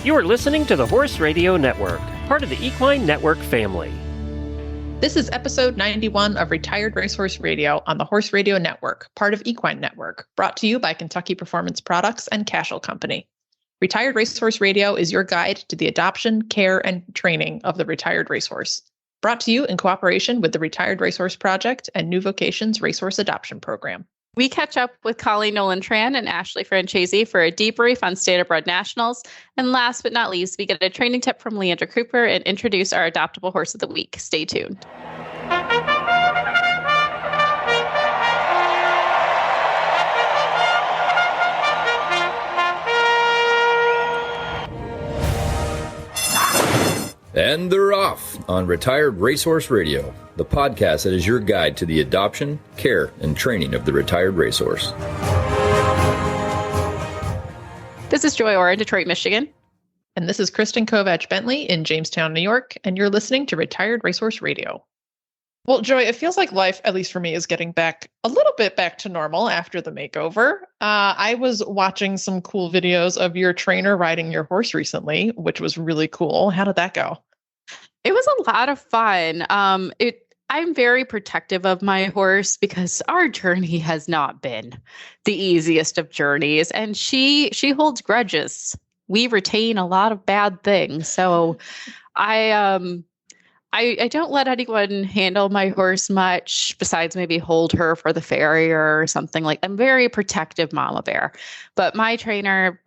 You are listening to the Horse Radio Network, part of the Equine Network family. This is episode 91 of Retired Racehorse Radio on the Horse Radio Network, part of Equine Network, brought to you by Kentucky Performance Products and Cashel Company. Retired Racehorse Radio is your guide to the adoption, care, and training of the retired racehorse. Brought to you in cooperation with the Retired Racehorse Project and New Vocations Racehorse Adoption Program. We catch up with Colleen, Nolan-Tran, and Ashley Francese for a debrief on Standardbred Nationals. And last but not least, we get a training tip from Leandra Cooper and introduce our adoptable horse of the week. Stay tuned. And they're off on Retired Racehorse Radio, the podcast that is your guide to the adoption, care, and training of the retired racehorse. This is Joy Orr in Detroit, Michigan. And this is Kristen Kovach-Bentley in Jamestown, New York, and you're listening to Retired Racehorse Radio. Well, Joy, it feels like life, at least for me, is getting back a little bit back to normal after the makeover. I was watching some cool videos of your trainer riding your horse recently, which was really cool. How did that go? It was a lot of fun. I'm very protective of my horse because our journey has not been the easiest of journeys, and she holds grudges. We retain a lot of bad things, so I don't let anyone handle my horse much besides maybe hold her for the farrier or something. Like, I'm very protective mama bear, but my trainer,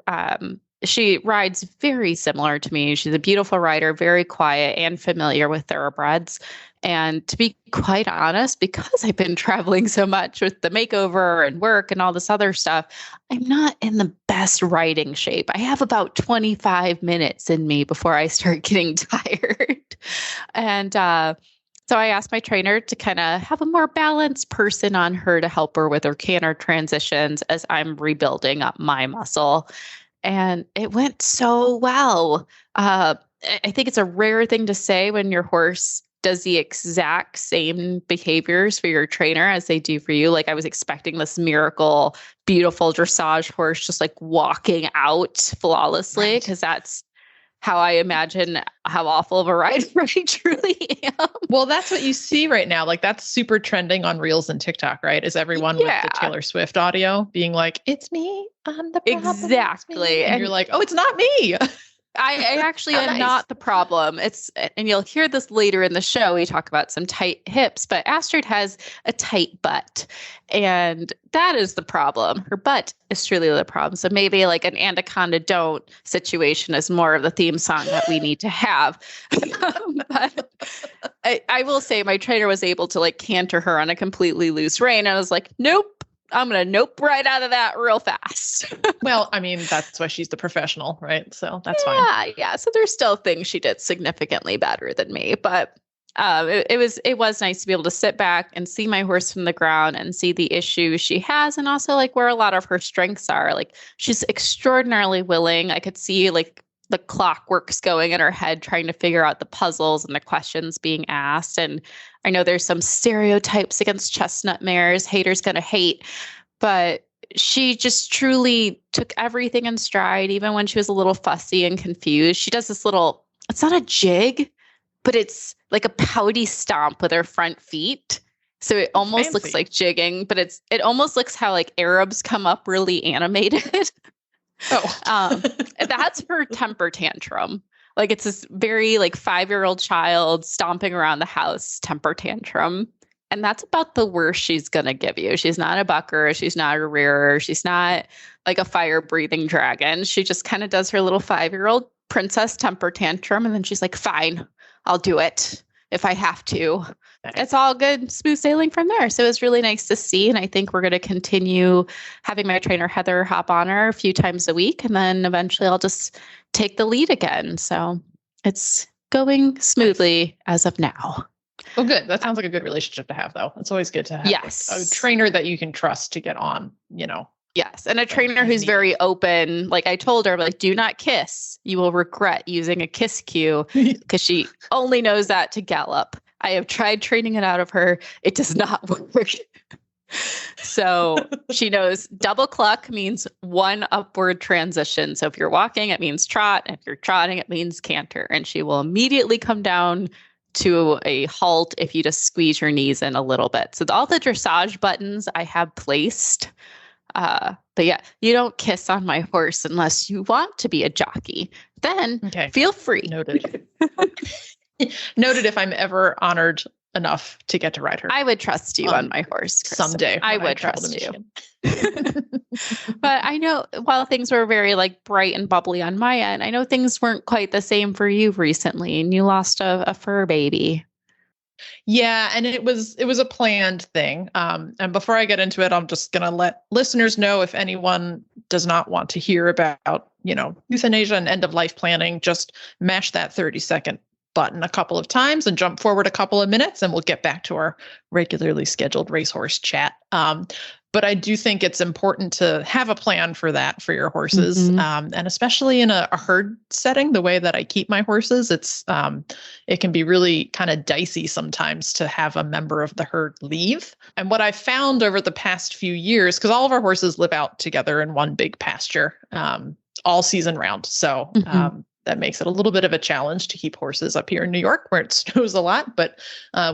she rides very similar to me. She's a beautiful rider, very quiet and familiar with thoroughbreds. And to be quite honest, because I've been traveling so much with the makeover and work and all this other stuff, I'm not in the best riding shape. I have about 25 minutes in me before I start getting tired. And so I asked my trainer to kind of have a more balanced person on her to help her with her canter transitions as I'm rebuilding up my muscle. And it went so well. I think it's a rare thing to say when your horse does the exact same behaviors for your trainer as they do for you. Like, I was expecting this miracle, beautiful dressage horse just like walking out flawlessly, because that's how I imagine how awful of a rider I truly am. Well, that's what you see right now. Like, that's super trending on Reels and TikTok, right? Is everyone with the Taylor Swift audio being like, "It's me, I'm the problem." Exactly. And you're like, "Oh, it's not me." I actually am not the problem. And you'll hear this later in the show. We talk about some tight hips, but Astrid has a tight butt, and that is the problem. Her butt is truly the problem. So maybe like an Anaconda Don't situation is more of the theme song that we need to have. But I will say my trainer was able to like canter her on a completely loose rein. I was like, nope. I'm going to nope right out of that real fast. Well, I mean, that's why she's the professional, right? So that's fine. Yeah. So there's still things she did significantly better than me, but it was nice to be able to sit back and see my horse from the ground and see the issues she has, and also like where a lot of her strengths are. Like, she's extraordinarily willing. I could see like the clockworks going in her head, trying to figure out the puzzles and the questions being asked. And I know there's some stereotypes against chestnut mares, haters gonna hate, but she just truly took everything in stride, even when she was a little fussy and confused. She does this little, it's not a jig, but it's like a pouty stomp with her front feet. So it almost looks like jigging, but it almost looks how like Arabs come up really animated. That's her temper tantrum. Like, it's this very like 5-year-old child stomping around the house temper tantrum. And that's about the worst she's going to give you. She's not a bucker. She's not a rearer. She's not like a fire breathing dragon. She just kind of does her little 5-year-old princess temper tantrum. And then she's like, fine, I'll do it if I have to. It's all good, smooth sailing from there. So it was really nice to see. And I think we're going to continue having my trainer Heather hop on her a few times a week. And then eventually I'll just take the lead again. So it's going smoothly as of now. Well, good. That sounds like a good relationship to have, though. It's always good to have a trainer that you can trust to get on, you know. Yes. And a trainer who's very open. Like, I told her, like, do not kiss. You will regret using a kiss cue, because she only knows that to gallop. I have tried training it out of her. It does not work. So she knows double cluck means one upward transition. So if you're walking, it means trot. If you're trotting, it means canter. And she will immediately come down to a halt if you just squeeze your knees in a little bit. So all the dressage buttons I have placed. But yeah, you don't kiss on my horse unless you want to be a jockey. Then feel free. Noted. Noted if I'm ever honored enough to get to ride her. I would trust you on my horse, Kristen. Someday. I would trust you. But I know while things were very like bright and bubbly on my end, I know things weren't quite the same for you recently, and you lost a fur baby. Yeah, and it was a planned thing. And before I get into it, I'm just going to let listeners know, if anyone does not want to hear about, euthanasia and end of life planning, just mash that 30-second button a couple of times and jump forward a couple of minutes, and we'll get back to our regularly scheduled racehorse chat. But I do think it's important to have a plan for that for your horses. And especially in a herd setting, the way that I keep my horses, it can be really kind of dicey sometimes to have a member of the herd leave. And what I've found over the past few years, because all of our horses live out together in one big pasture all season round. So that makes it a little bit of a challenge to keep horses up here in New York where it snows a lot, but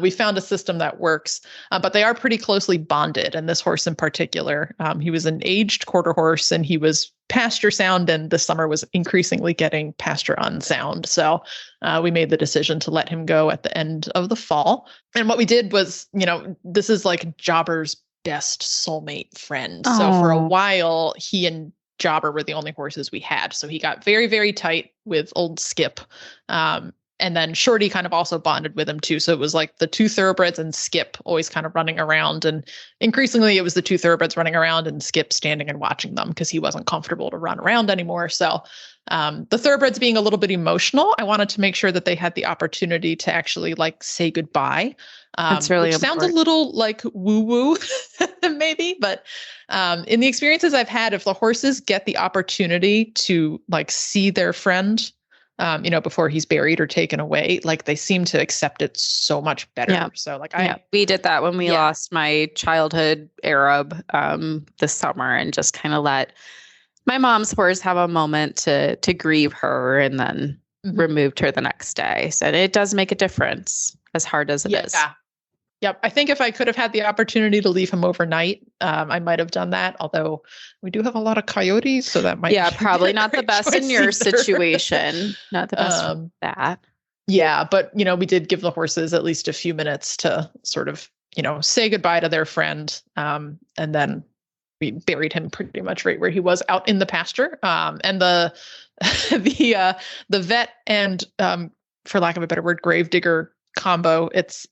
we found a system that works. But they are pretty closely bonded. And this horse in particular, he was an aged quarter horse, and he was pasture sound, and this summer was increasingly getting pasture unsound. So we made the decision to let him go at the end of the fall. And what we did was, this is like Jobber's best soulmate friend. Aww. So for a while, he and Jobber were the only horses we had. So he got very, very tight with old Skip. And then Shorty kind of also bonded with him too. So it was like the two thoroughbreds and Skip always kind of running around. And increasingly it was the two thoroughbreds running around and Skip standing and watching them because he wasn't comfortable to run around anymore. So the thoroughbreds being a little bit emotional, I wanted to make sure that they had the opportunity to actually like say goodbye. That's really sounds a little like woo-woo maybe, but in the experiences I've had, if the horses get the opportunity to like see their friend, before he's buried or taken away, like they seem to accept it so much better. Yeah. So like we did that when we lost my childhood Arab this summer, and just kind of let my mom's horse have a moment to grieve her, and then removed her the next day. So it does make a difference, as hard as it is. Yeah. Yep. I think if I could have had the opportunity to leave him overnight, I might have done that. Although we do have a lot of coyotes, so that might be probably not the best in your situation. Not the best for that. Yeah, but we did give the horses at least a few minutes to sort of say goodbye to their friend, and then we buried him pretty much right where he was out in the pasture. And the the vet and for lack of a better word, gravedigger combo. It's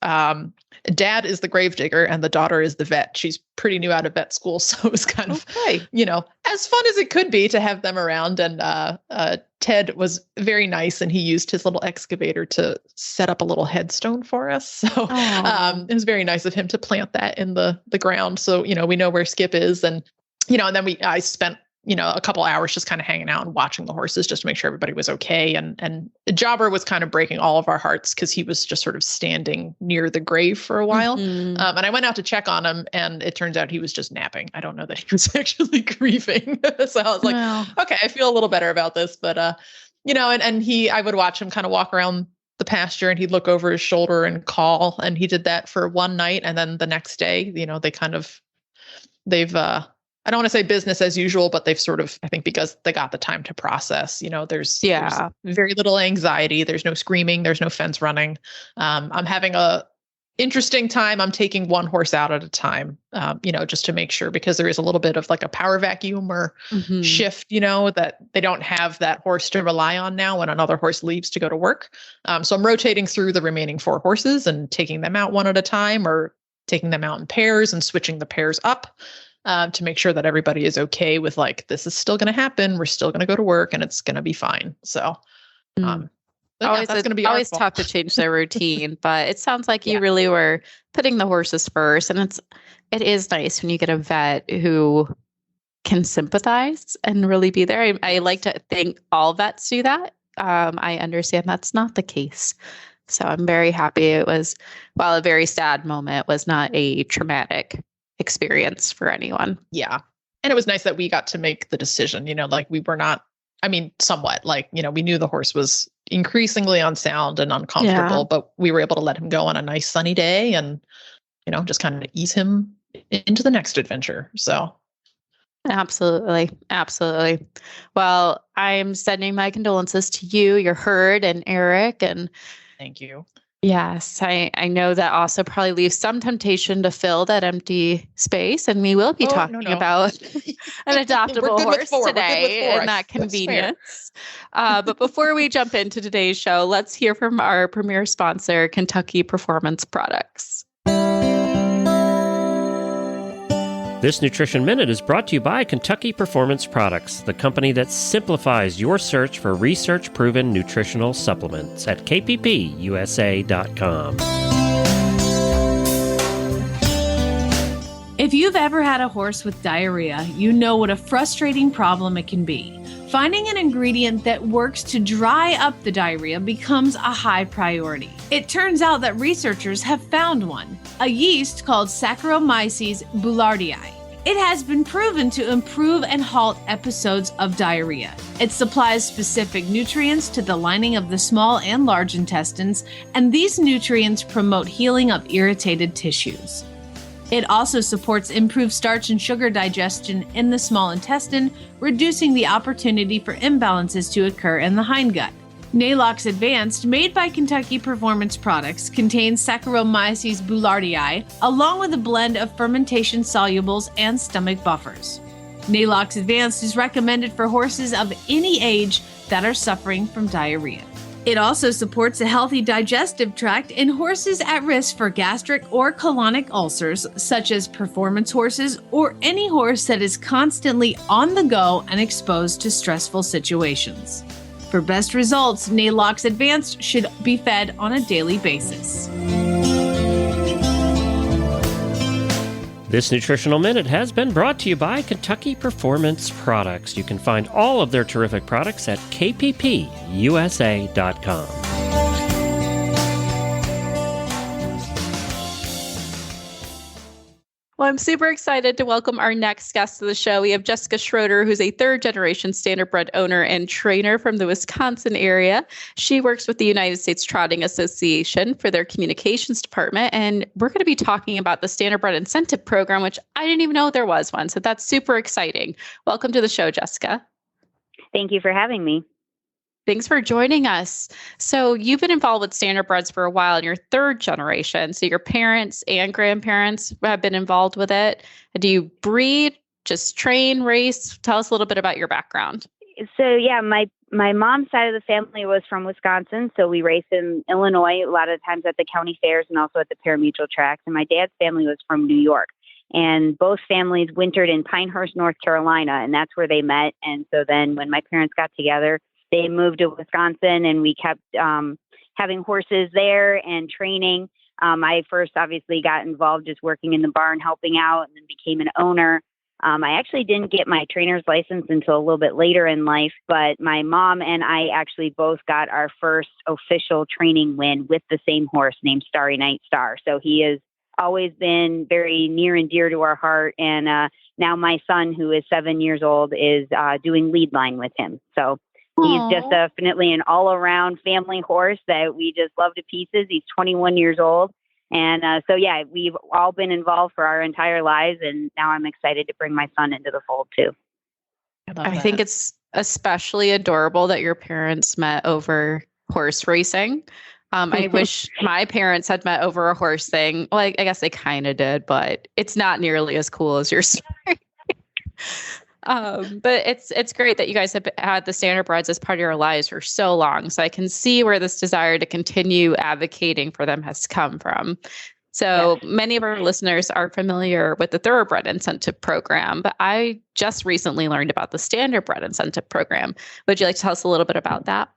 dad is the gravedigger and the daughter is the vet. She's pretty new out of vet school, so it was kind of as fun as it could be to have them around. And Ted was very nice, and he used his little excavator to set up a little headstone for us. So it was very nice of him to plant that in the ground, so we know where Skip is. And and then I spent a couple hours just kind of hanging out and watching the horses just to make sure everybody was okay. And Jobber was kind of breaking all of our hearts because he was just sort of standing near the grave for a while. And I went out to check on him, and it turns out he was just napping. I don't know that he was actually grieving. So I was like, okay, I feel a little better about this. But, I would watch him kind of walk around the pasture, and he'd look over his shoulder and call. And he did that for one night. And then the next day, they've I don't want to say business as usual, but they've sort of, I think because they got the time to process, there's very little anxiety. There's no screaming. There's no fence running. I'm having a interesting time. I'm taking one horse out at a time, just to make sure, because there is a little bit of like a power vacuum or shift, that they don't have that horse to rely on now when another horse leaves to go to work. So I'm rotating through the remaining 4 horses and taking them out one at a time, or taking them out in pairs and switching the pairs up. To make sure that everybody is okay with like, this is still going to happen. We're still going to go to work, and it's going to be fine. So, that's going to be always tough to change their routine, but it sounds like you really were putting the horses first. And it is nice when you get a vet who can sympathize and really be there. I like to think all vets do that. I understand that's not the case. So I'm very happy. It was, while a very sad moment, was not a traumatic experience for anyone. Yeah. And it was nice that we got to make the decision, like we were not, somewhat like, we knew the horse was increasingly unsound and uncomfortable, but we were able to let him go on a nice sunny day and, just kind of ease him into the next adventure. So. Absolutely. Absolutely. Well, I'm sending my condolences to you, your herd, and Eric. And thank you. Yes, I know that also probably leaves some temptation to fill that empty space. And we will be talking about an adoptable horse today and that convenience. But before we jump into today's show, let's hear from our premier sponsor, Kentucky Performance Products. This Nutrition Minute is brought to you by Kentucky Performance Products, the company that simplifies your search for research-proven nutritional supplements at kppusa.com. If you've ever had a horse with diarrhea, you know what a frustrating problem it can be. Finding an ingredient that works to dry up the diarrhea becomes a high priority. It turns out that researchers have found one, a yeast called Saccharomyces boulardii. It has been proven to improve and halt episodes of diarrhea. It supplies specific nutrients to the lining of the small and large intestines, and these nutrients promote healing of irritated tissues. It also supports improved starch and sugar digestion in the small intestine, reducing the opportunity for imbalances to occur in the hindgut. Nalox Advanced, made by Kentucky Performance Products, contains Saccharomyces boulardii, along with a blend of fermentation solubles and stomach buffers. Nalox Advanced is recommended for horses of any age that are suffering from diarrhea. It also supports a healthy digestive tract in horses at risk for gastric or colonic ulcers, such as performance horses or any horse that is constantly on the go and exposed to stressful situations. For best results, Nalox Advanced should be fed on a daily basis. This Nutritional Minute has been brought to you by Kentucky Performance Products. You can find all of their terrific products at kppusa.com. Well, I'm super excited to welcome our next guest to the show. We have Jessica Schroeder, who's a third-generation Standardbred owner and trainer from the Wisconsin area. She works with the United States Trotting Association for their communications department, and we're going to be talking about the Standardbred Incentive Program, which I didn't even know there was one, so that's super exciting. Welcome to the show, Jessica. Thank you for having me. Thanks for joining us. So you've been involved with Standardbreds for a while, and you're third generation. So your parents and grandparents have been involved with it. Do you breed, just train, race? Tell us a little bit about your background. So yeah, my mom's side of the family was from Wisconsin. So we raced in Illinois, a lot of times at the county fairs and also at the parimutuel tracks. And my dad's family was from New York. And both families wintered in Pinehurst, North Carolina, and that's where they met. And so then when my parents got together, they moved to Wisconsin, and we kept having horses there and training. I first obviously got involved just working in the barn, helping out, and then became an owner. I actually didn't get my trainer's license until a little bit later in life, but my mom and I actually both got our first official training win with the same horse named Starry Night Star. So he has always been very near and dear to our heart. And now my son, who is 7 years old, is doing lead line with him. So he's just definitely an all-around family horse that we just love to pieces. He's 21 years old. And so, yeah, we've all been involved for our entire lives. And now I'm excited to bring my son into the fold, too. I think it's especially adorable that your parents met over horse racing. I wish my parents had met over a horse thing. Well, I guess they kind of did, but it's not nearly as cool as your story. But it's great that you guys have had the Standardbreds as part of your lives for so long. So I can see where this desire to continue advocating for them has come from. So many of our listeners are familiar with the Thoroughbred Incentive Program, but I just recently learned about the Standardbred Incentive Program. Would you like to tell us a little bit about that?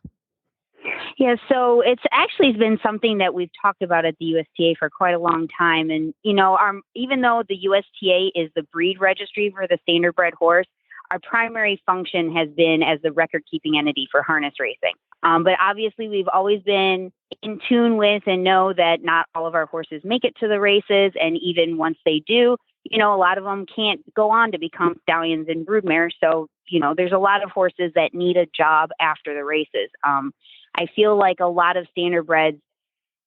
Yeah, so it's actually been something that we've talked about at the USTA for quite a long time. And, you know, even though the USTA is the breed registry for the Standardbred horse, our primary function has been as the record-keeping entity for harness racing. But obviously, we've always been in tune with and know that not all of our horses make it to the races. And even once they do, a lot of them can't go on to become stallions and broodmares. So, there's a lot of horses that need a job after the races. I feel like a lot of standardbreds,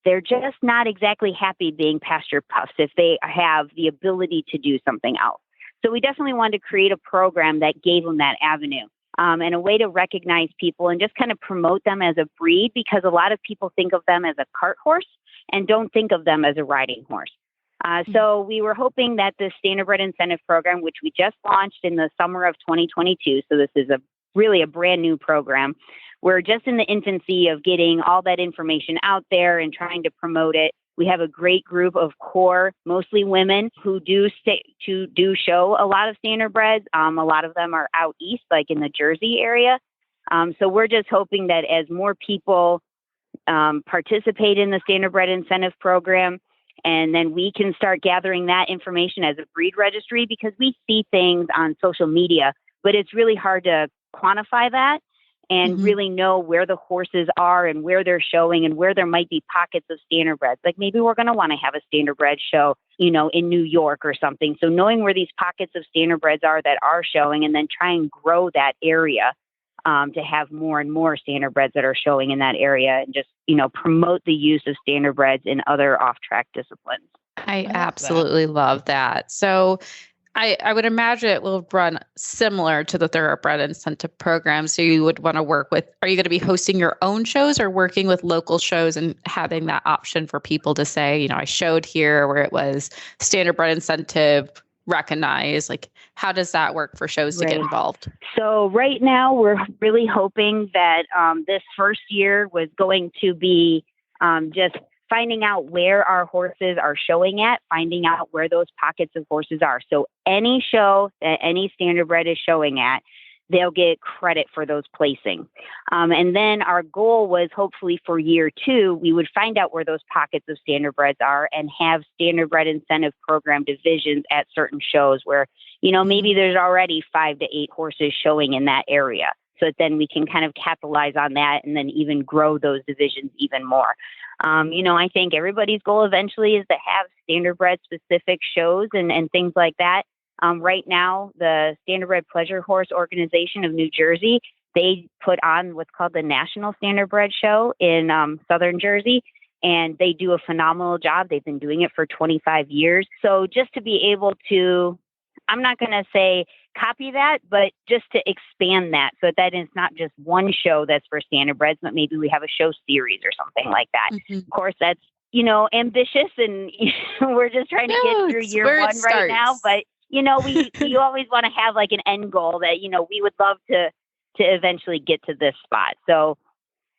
they're just not exactly happy being pasture puffs if they have the ability to do something else. So we definitely wanted to create a program that gave them that avenue, and a way to recognize people and just kind of promote them as a breed, because a lot of people think of them as a cart horse and don't think of them as a riding horse. So we were hoping that the Standardbred Incentive Program, which we just launched in the summer of 2022, so this is really a brand new program. We're just in the infancy of getting all that information out there and trying to promote it. We have a great group of core, mostly women, who do show a lot of standardbreds. A lot of them are out east, like in the Jersey area. So we're just hoping that as more people participate in the Standardbred Incentive Program, and then we can start gathering that information as a breed registry, because we see things on social media, but it's really hard to quantify that and really know where the horses are and where they're showing and where there might be pockets of standardbreds. Like maybe we're going to want to have a standardbred show, in New York or something. So knowing where these pockets of standardbreds are that are showing, and then try and grow that area to have more and more standardbreds that are showing in that area, and just, promote the use of standardbreds in other off-track disciplines. I absolutely love that. So I would imagine it will run similar to the Thoroughbred Incentive Program. So you would want to work with, are you going to be hosting your own shows or working with local shows and having that option for people to say, I showed here where it was Standardbred Incentive recognized? Like, how does that work for shows to get involved? So right now we're really hoping that this first year was going to be just finding out where our horses are showing at, finding out where those pockets of horses are. So any show that any standardbred is showing at, they'll get credit for those placings. And then our goal was hopefully for year 2, we would find out where those pockets of standardbreds are and have Standardbred Incentive Program divisions at certain shows where, maybe there's already 5 to 8 horses showing in that area. So that then we can kind of capitalize on that and then even grow those divisions even more. I think everybody's goal eventually is to have standardbred specific shows and things like that. Right now, the Standardbred Pleasure Horse Organization of New Jersey, they put on what's called the National Standardbred Show in Southern Jersey, and they do a phenomenal job. They've been doing it for 25 years. So just to be able to, I'm not going to say copy that, but just to expand that so that it's not just one show that's for standardbreds, but maybe we have a show series or something like that. Of course, that's, ambitious, and we're just trying to get through year 1 right now, but we always want to have like an end goal that, we would love to eventually get to this spot. So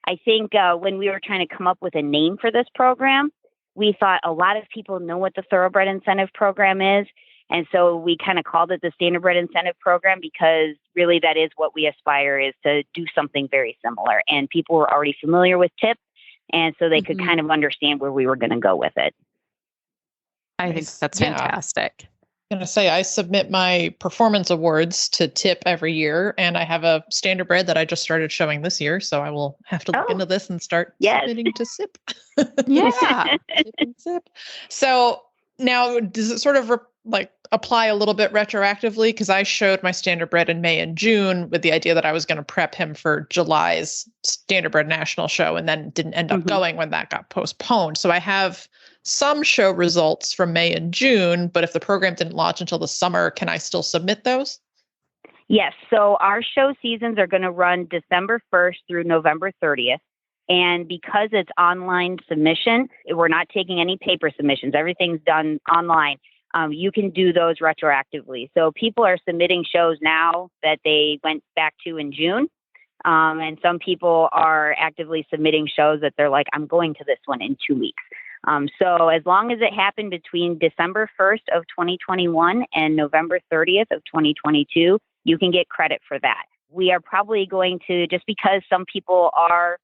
I think when we were trying to come up with a name for this program, we thought a lot of people know what the Thoroughbred Incentive Program is. And so we kind of called it the Standardbred Incentive Program, because really that is what we aspire, is to do something very similar. And people were already familiar with TIP, and so they could kind of understand where we were going to go with it. I think that's fantastic. I'm going to say I submit my performance awards to TIP every year, and I have a standardbred that I just started showing this year. So I will have to look into this and start submitting to SIP. Yeah. TIP and SIP. So now, does it sort of apply a little bit retroactively? Because I showed my standardbred in May and June with the idea that I was going to prep him for July's Standardbred National show, and then didn't end up going when that got postponed. So I have some show results from May and June, but if the program didn't launch until the summer, can I still submit those? Yes. So our show seasons are going to run December 1st through November 30th. And because it's online submission, we're not taking any paper submissions. Everything's done online. You can do those retroactively. So people are submitting shows now that they went back to in June. And some people are actively submitting shows that they're like, I'm going to this one in 2 weeks. So as long as it happened between December 1st of 2021 and November 30th of 2022, you can get credit for that. We are probably going to, just because some people are,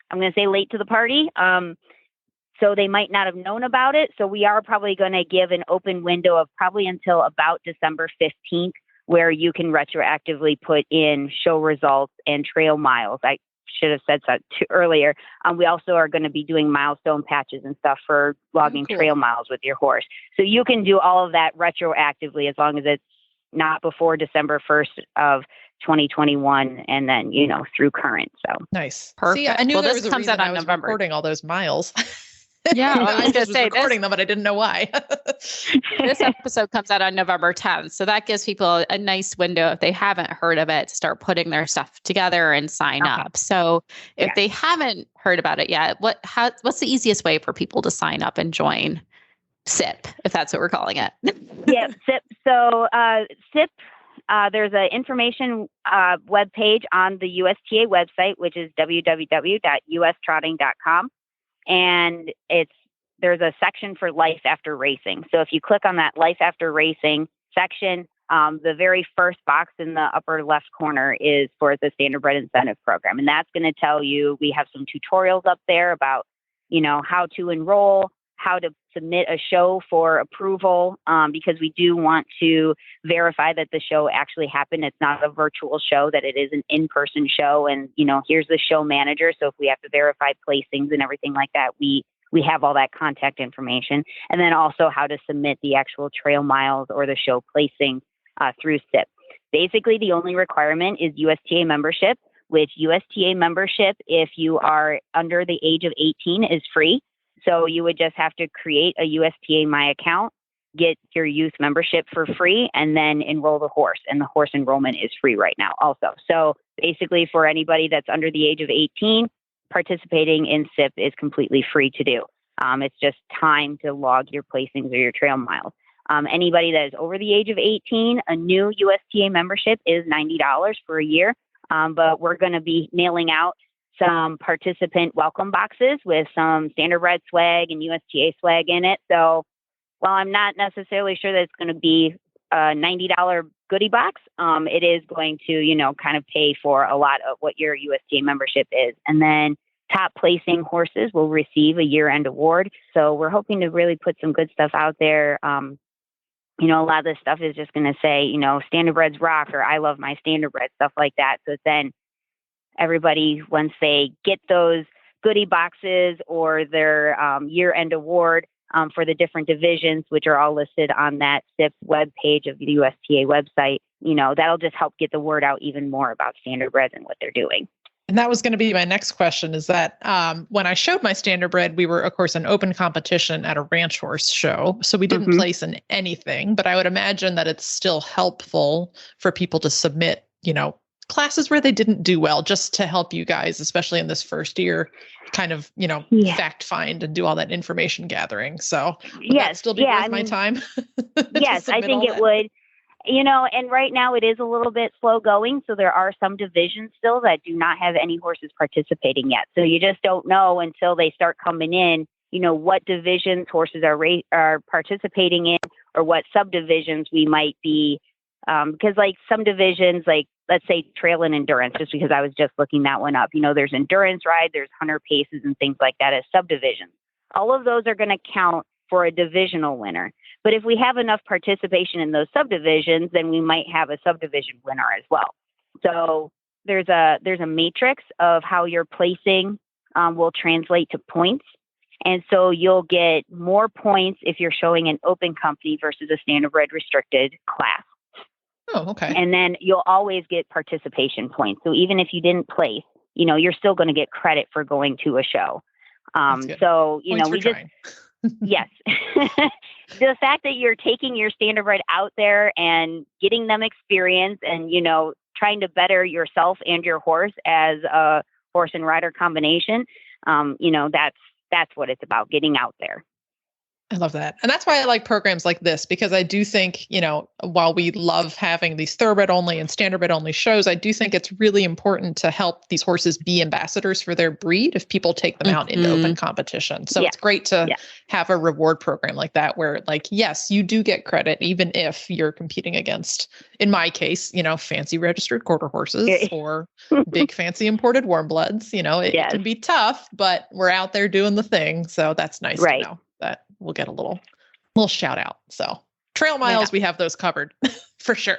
I'm going to say, late to the party, so they might not have known about it. So we are probably going to give an open window of probably until about December 15th, where you can retroactively put in show results and trail miles. should have said that earlier. We also are going to be doing milestone patches and stuff for logging trail miles with your horse. So you can do all of that retroactively as long as it's not before December 1st of 2021 and then, through current. So nice. Perfect. See, I knew there this was a comes reason out I on was November. recording all those miles. Yeah, I was going to say recording them, but I didn't know why. This episode comes out on November 10th. So that gives people a nice window, if they haven't heard of it, to start putting their stuff together and sign up. So if they haven't heard about it yet, what's the easiest way for people to sign up and join SIP, if that's what we're calling it? Yeah, SIP. So SIP, there's an information webpage on the USTA website, which is www.ustrotting.com. And there's a section for life after racing. So if you click on that life after racing section, the very first box in the upper left corner is for the Standardbred Incentive Program. And that's going to tell you, we have some tutorials up there about, how to enroll, how to submit a show for approval, because we do want to verify that the show actually happened. It's not a virtual show, that it is an in-person show. And, here's the show manager. So if we have to verify placings and everything like that, we have all that contact information. And then also how to submit the actual trail miles or the show placing through SIP. Basically, the only requirement is USTA membership, which USTA membership, if you are under the age of 18, is free. So you would just have to create a USTA My account, get your youth membership for free, and then enroll the horse. And the horse enrollment is free right now also. So basically for anybody that's under the age of 18, participating in SIP is completely free to do. It's just time to log your placings or your trail miles. Anybody that is over the age of 18, a new USTA membership is $90 for a year. But we're going to be mailing out some participant welcome boxes with some Standardbred swag and USTA swag in it. So while I'm not necessarily sure that it's going to be a $90 goodie box, it is going to, kind of pay for a lot of what your USTA membership is. And then top placing horses will receive a year-end award. So we're hoping to really put some good stuff out there. A lot of this stuff is just going to say, Standardbreds rock, or I love my Standardbred, stuff like that. So then everybody, once they get those goodie boxes or their year-end award for the different divisions, which are all listed on that SIP webpage of the USTA website, that'll just help get the word out even more about Standardbreds and what they're doing. And that was going to be my next question, is that when I showed my Standardbred, we were, of course, an open competition at a ranch horse show. So we didn't place in anything, but I would imagine that it's still helpful for people to submit, classes where they didn't do well, just to help you guys, especially in this first year, kind of, fact find and do all that information gathering. So would that still be worth my time? Yes, I think it would. And right now it is a little bit slow going. So there are some divisions still that do not have any horses participating yet. So you just don't know until they start coming in, what divisions horses are participating in, or what subdivisions we might be. Because like some divisions, like let's say trail and endurance, just because I was just looking that one up, there's endurance ride, there's hunter paces and things like that as subdivisions. All of those are going to count for a divisional winner. But if we have enough participation in those subdivisions, then we might have a subdivision winner as well. So there's a matrix of how your placing will translate to points. And so you'll get more points if you're showing an open company versus a Standardbred restricted class. Oh, okay. And then you'll always get participation points. So even if you didn't place, you're still going to get credit for going to a show. So, Points we just, yes. The fact that you're taking your Standardbred out there and getting them experience and, trying to better yourself and your horse as a horse and rider combination, that's what it's about, getting out there. I love that. And that's why I like programs like this, because I do think, while we love having these thoroughbred only and Standardbred only shows, I do think it's really important to help these horses be ambassadors for their breed if people take them out into open competition. So it's great to have a reward program like that, where yes, you do get credit, even if you're competing against, in my case, fancy registered quarter horses or big fancy imported warm bloods. It can be tough, but we're out there doing the thing. So that's nice to know that we'll get a little shout out. So trail miles, we have those covered for sure.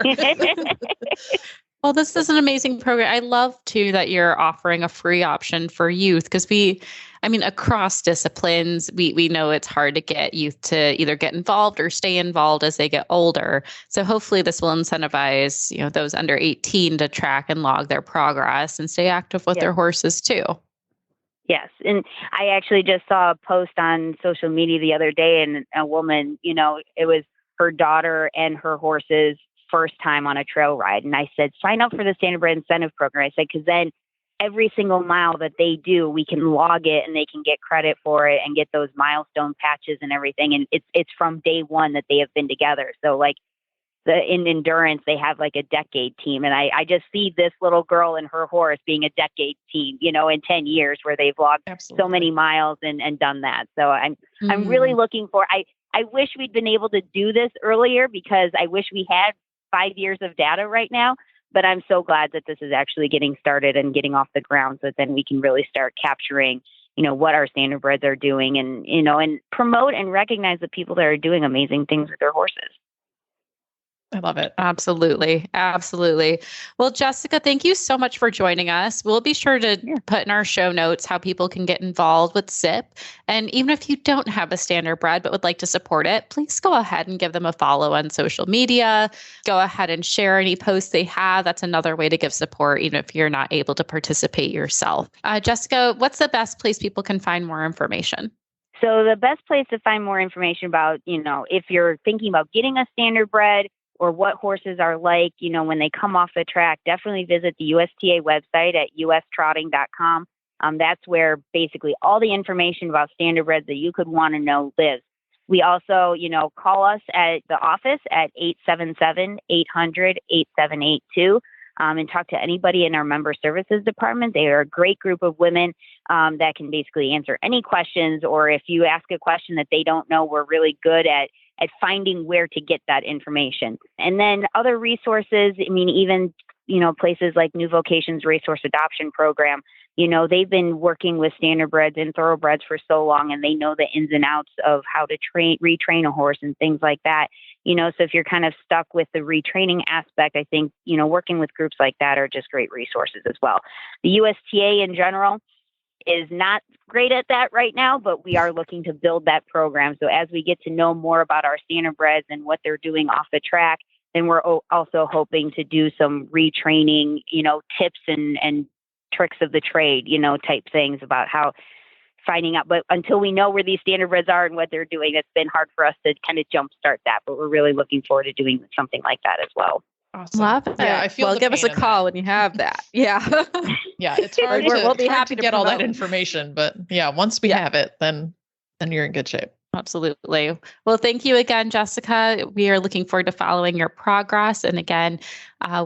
Well, this is an amazing program. I love too that you're offering a free option for youth because across disciplines, we know it's hard to get youth to either get involved or stay involved as they get older. So hopefully this will incentivize, those under 18 to track and log their progress and stay active with their horses too. Yes. And I actually just saw a post on social media the other day, and a woman, it was her daughter and her horses first time on a trail ride. And I said, sign up for the Standardbred Incentive Program. I said, because then every single mile that they do, we can log it and they can get credit for it and get those milestone patches and everything. And it's from day one that they have been together. So like in endurance, they have like a decade team. And I just see this little girl and her horse being a decade team, in 10 years where they've logged so many miles and done that. So I'm really looking for, I wish we'd been able to do this earlier because I wish we had 5 years of data right now, but I'm so glad that this is actually getting started and getting off the ground so that then we can really start capturing, what our standardbreds are doing and, and promote and recognize the people that are doing amazing things with their horses. I love it. Absolutely. Absolutely. Well, Jessica, thank you so much for joining us. We'll be sure to put in our show notes how people can get involved with SIP. And even if you don't have a standardbred but would like to support it, please go ahead and give them a follow on social media. Go ahead and share any posts they have. That's another way to give support, even if you're not able to participate yourself. Jessica, what's the best place people can find more information? So the best place to find more information about, if you're thinking about getting a standardbred, or what horses are like, when they come off the track, definitely visit the USTA website at ustrotting.com. That's where basically all the information about standardbreds that you could want to know lives. We also, call us at the office at 877-800-8782 and talk to anybody in our member services department. They are a great group of women that can basically answer any questions, or if you ask a question that they don't know, we're really good at finding where to get that information. And then other resources, even, places like New Vocations Racehorse Adoption Program, they've been working with standardbreds and thoroughbreds for so long, and they know the ins and outs of how to retrain a horse and things like that. So if you're kind of stuck with the retraining aspect, I think, working with groups like that are just great resources as well. The USTA in general is not great at that right now, but we are looking to build that program. So as we get to know more about our standardbreds and what they're doing off the track, then we're also hoping to do some retraining, tips and tricks of the trade, type things about how finding out. But until we know where these standardbreds are and what they're doing, it's been hard for us to kind of jumpstart that. But we're really looking forward to doing something like that as well. Awesome. Love it. Yeah, I feel. Well, give us a call when you have that. Yeah. Yeah, it's hard. We'll be happy to get all that promote. Information, but once we have it, then you're in good shape. Absolutely. Well, thank you again, Jessica. We are looking forward to following your progress. And again,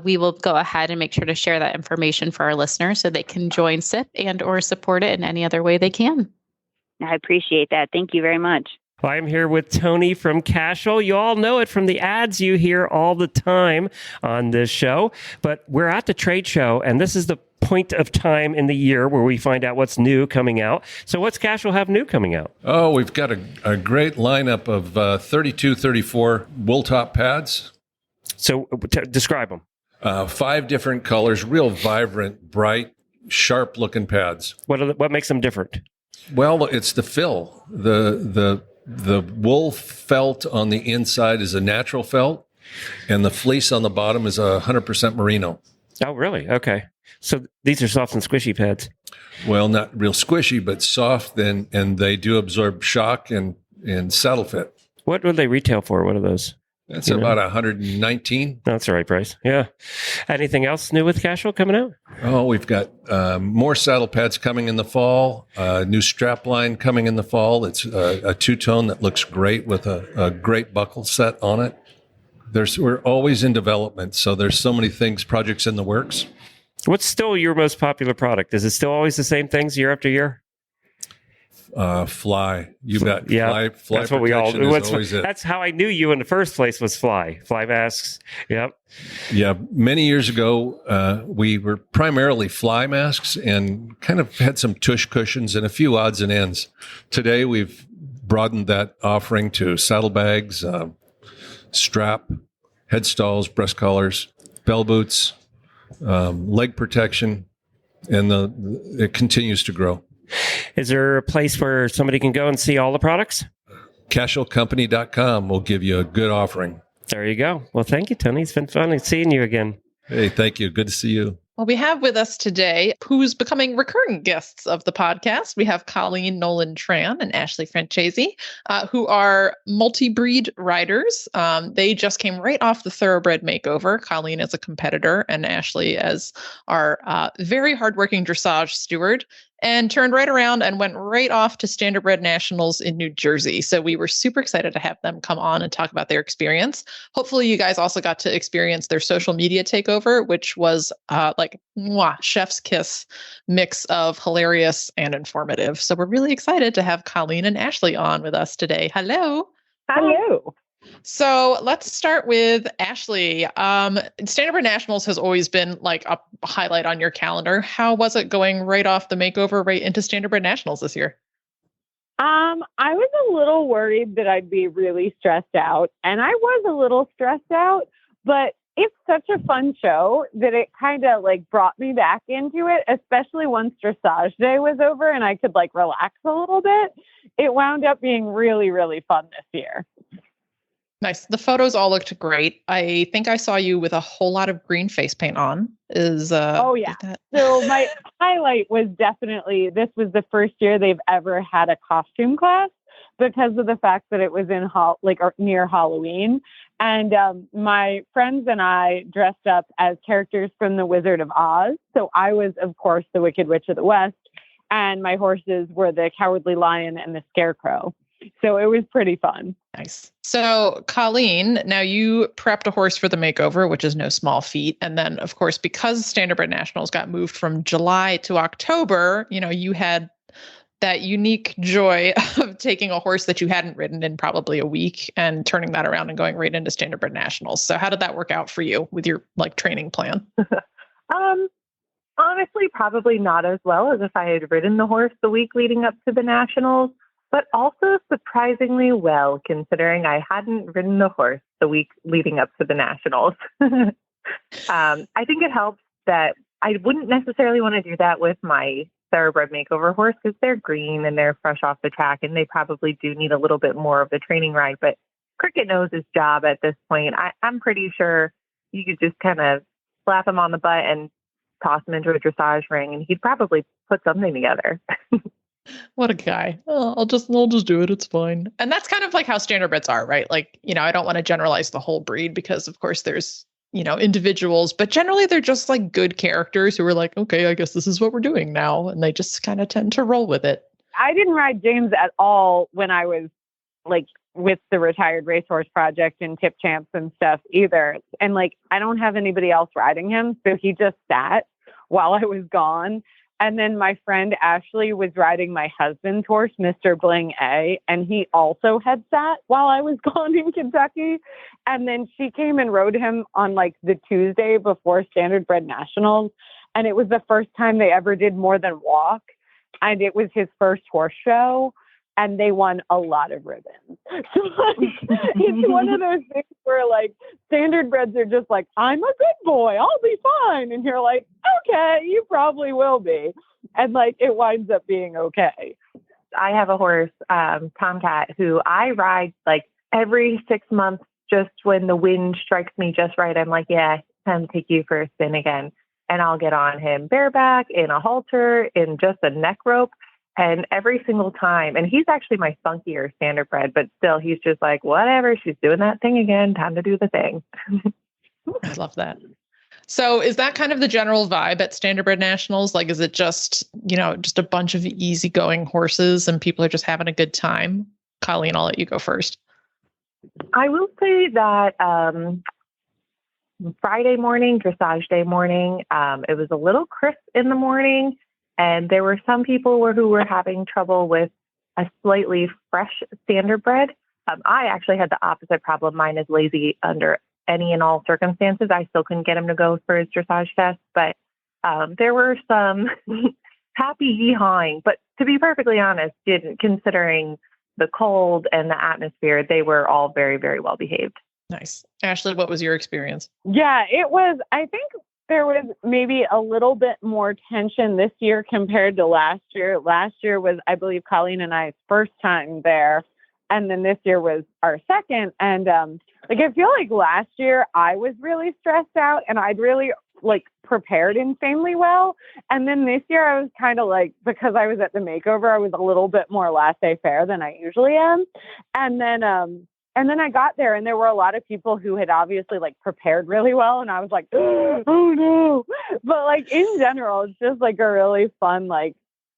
we will go ahead and make sure to share that information for our listeners so they can join SIP and or support it in any other way they can. I appreciate that. Thank you very much. Well, I'm here with Tony from Cashel. You all know it from the ads you hear all the time on this show, but we're at the trade show, and this is the point of time in the year where we find out what's new coming out. So what's Cashel have new coming out? Oh, we've got a great lineup of 32, 34 wool top pads. So describe them. 5 different colors, real vibrant, bright, sharp looking pads. What makes them different? Well, it's the fill. The wool felt on the inside is a natural felt, and the fleece on the bottom is 100% merino. Oh, really? Okay. So these are soft and squishy pads. Well, not real squishy, but soft, and they do absorb shock and saddle fit. What would they retail for? What are those? That's about $119. That's the right price. Yeah. Anything else new with Cashel coming out? Oh, we've got more saddle pads coming in the fall, new strap line coming in the fall. It's a two-tone that looks great with a great buckle set on it. We're always in development, so there's so many projects in the works. What's still your most popular product? Is it still always the same things year after year? Fly. You bet. Yeah, fly that's what we all do. It. That's how I knew you in the first place was fly masks. Yep. Yeah. Many years ago, we were primarily fly masks and kind of had some tush cushions and a few odds and ends. Today, we've broadened that offering to saddlebags, strap, head stalls, breast collars, bell boots, leg protection, and it continues to grow. Is there a place where somebody can go and see all the products? CashleCompany.com will give you a good offering. There you go. Well, thank you, Tony. It's been fun seeing you again. Hey, thank you. Good to see you. Well, we have with us today who's becoming recurring guests of the podcast. We have Colleen, Nolan-Tran, and Ashley Francese, who are multi-breed riders. They just came right off the Thoroughbred makeover. Colleen as a competitor and Ashley as our very hardworking dressage steward, and turned right around and went right off to Standardbred Nationals in New Jersey. So we were super excited to have them come on and talk about their experience. Hopefully you guys also got to experience their social media takeover, which was like chef's kiss mix of hilarious and informative. So we're really excited to have Colleen and Ashley on with us today. Hello. Hello. So let's start with Ashley. Standardbred Nationals has always been like a highlight on your calendar. How was it going right off the makeover right into Standardbred Nationals this year? I was a little worried that I'd be really stressed out, and I was a little stressed out, but it's such a fun show that it kind of like brought me back into it, especially once dressage day was over and I could like relax a little bit. It wound up being really, really fun this year. Nice. The photos all looked great. I think I saw you with a whole lot of green face paint on. Oh yeah. So my highlight was definitely, this was the first year they've ever had a costume class because of the fact that it was in near Halloween. And my friends and I dressed up as characters from The Wizard of Oz. So I was, of course, the Wicked Witch of the West, and my horses were the Cowardly Lion and the Scarecrow. So it was pretty fun. Nice. So Colleen, now you prepped a horse for the makeover, which is no small feat. And then, of course, because Standardbred Nationals got moved from July to October, you had that unique joy of taking a horse that you hadn't ridden in probably a week and turning that around and going right into Standardbred Nationals. So how did that work out for you with your training plan? Honestly, probably not as well as if I had ridden the horse the week leading up to the Nationals, but also surprisingly well, considering I hadn't ridden the horse the week leading up to the Nationals. I think it helps that I wouldn't necessarily want to do that with my Thoroughbred makeover horse because they're green and they're fresh off the track and they probably do need a little bit more of the training ride. But Cricket knows his job at this point. I'm pretty sure you could just kind of slap him on the butt and toss him into a dressage ring and he'd probably put something together. What a guy. Oh, I'll just do it. It's fine. And that's kind of like how standardbreds are, right? I don't want to generalize the whole breed because of course there's, individuals, but generally they're just like good characters who are like, okay, I guess this is what we're doing now. And they just kind of tend to roll with it. I didn't ride James at all when I was with the Retired Racehorse Project and Tip Champs and stuff either. And I don't have anybody else riding him. So he just sat while I was gone. And then my friend Ashley was riding my husband's horse, Mr. Bling A, and he also had sat while I was gone in Kentucky. And then she came and rode him on the Tuesday before Standardbred Nationals. And it was the first time they ever did more than walk. And it was his first horse show. And they won a lot of ribbons. So it's one of those things where standardbreds are just I'm a good boy, I'll be fine. And you're like, okay, you probably will be. And it winds up being okay. I have a horse, Tomcat, who I ride every 6 months, just when the wind strikes me just right. I'm like, yeah, time to take you for a spin again. And I'll get on him bareback, in a halter, in just a neck rope. And every single time, and he's actually my funkier standardbred, but still he's just whatever, she's doing that thing again, time to do the thing. I love that. So is that kind of the general vibe at Standardbred Nationals? Is it just, just a bunch of easygoing horses and people are just having a good time? Colleen, I'll let you go first. I will say that Friday morning, dressage day morning, it was a little crisp in the morning. And there were some people who were having trouble with a slightly fresh standardbred. I actually had the opposite problem. Mine is lazy under any and all circumstances. I still couldn't get him to go for his dressage test, but there were some happy yee-hawing. But to be perfectly honest, considering the cold and the atmosphere, they were all very, very well behaved. Nice. Ashley, what was your experience? Yeah, it was, I think there was maybe a little bit more tension this year compared to last year. Last year was, I believe, Colleen and I's first time there. And then this year was our second. And I feel like last year I was really stressed out and I'd really prepared insanely well. And then this year I was kind of because I was at the makeover, I was a little bit more laissez-faire than I usually am. And then I got there and there were a lot of people who had obviously prepared really well. And I was like, oh no. But in general, it's just a really fun,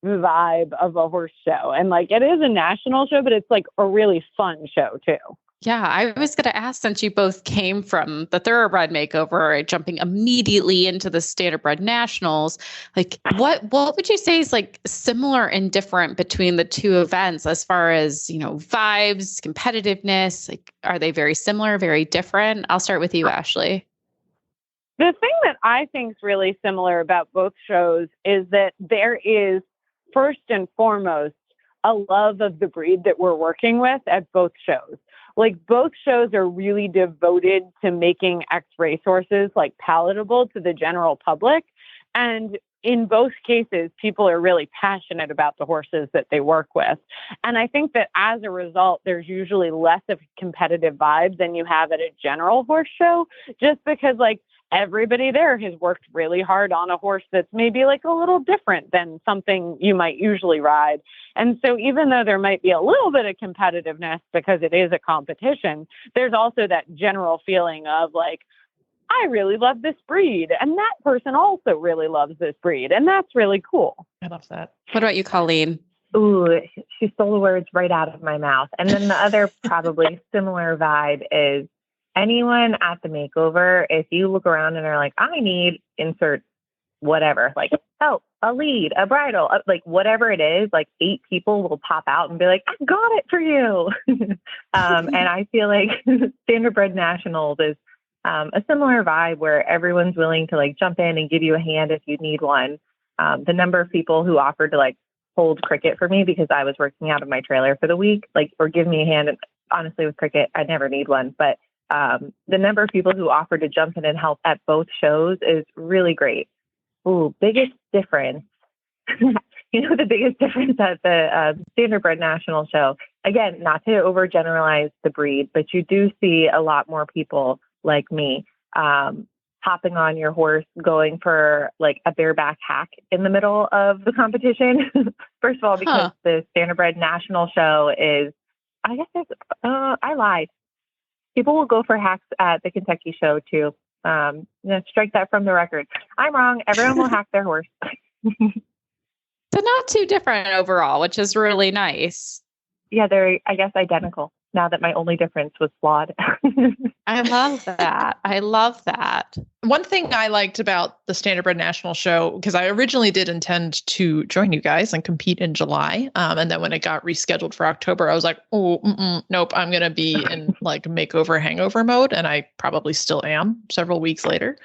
vibe of a horse show. And it is a national show, but it's a really fun show too. Yeah, I was going to ask, since you both came from the Thoroughbred makeover, jumping immediately into the Standardbred Nationals, what would you say is similar and different between the two events as far as, vibes, competitiveness? Are they very similar, very different? I'll start with you, Ashley. The thing that I think is really similar about both shows is that there is, first and foremost, a love of the breed that we're working with at both shows. Both shows are really devoted to making X racehorses palatable to the general public. And in both cases, people are really passionate about the horses that they work with. And I think that as a result, there's usually less of a competitive vibe than you have at a general horse show, just because everybody there has worked really hard on a horse that's maybe a little different than something you might usually ride. And so even though there might be a little bit of competitiveness because it is a competition, there's also that general feeling of I really love this breed. And that person also really loves this breed. And that's really cool. I love that. What about you, Colleen? Ooh, she stole the words right out of my mouth. And then the other probably similar vibe is anyone at the makeover, if you look around and are I need insert whatever, a lead, a bridle, whatever it is, 8 people will pop out and be I got it for you. And I feel Standardbred Nationals is a similar vibe where everyone's willing to jump in and give you a hand if you need one. The number of people who offered to hold Cricket for me because I was working out of my trailer for the week, or give me a hand. And honestly, with Cricket, I never need one, but the number of people who offer to jump in and help at both shows is really great. Ooh, biggest difference. The biggest difference at the Standardbred National Show, again, not to overgeneralize the breed, but you do see a lot more people like me hopping on your horse, going for a bareback hack in the middle of the competition. First of all, because the Standardbred National Show is, I lied. People will go for hacks at the Kentucky show too. Strike that from the record. I'm wrong. Everyone will hack their horse. So not too different overall, which is really nice. Yeah, they're, identical now that my only difference was flawed. I love that. I love that. One thing I liked about the Standardbred National Show, because I originally did intend to join you guys and compete in July. And then when it got rescheduled for October, I was nope, I'm going to be in makeover hangover mode. And I probably still am several weeks later.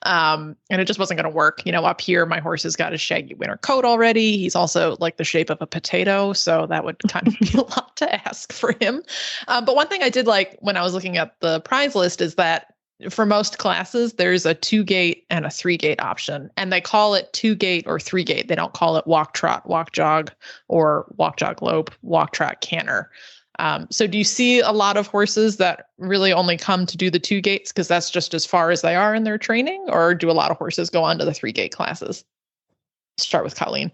And it just wasn't going to work. Up here, my horse has got a shaggy winter coat already. He's also the shape of a potato. So that would kind of be a lot to ask for him. But one thing I did like when I was looking at the prize list is that for most classes, there's a 2-gait and a 3-gait option, and they call it 2-gait or 3-gait. They don't call it walk, trot, walk, jog, or walk, jog, lope, walk, trot, canter. So do you see a lot of horses that really only come to do the 2 gates because that's just as far as they are in their training, or do a lot of horses go on to the 3-gate classes? Start with Colleen.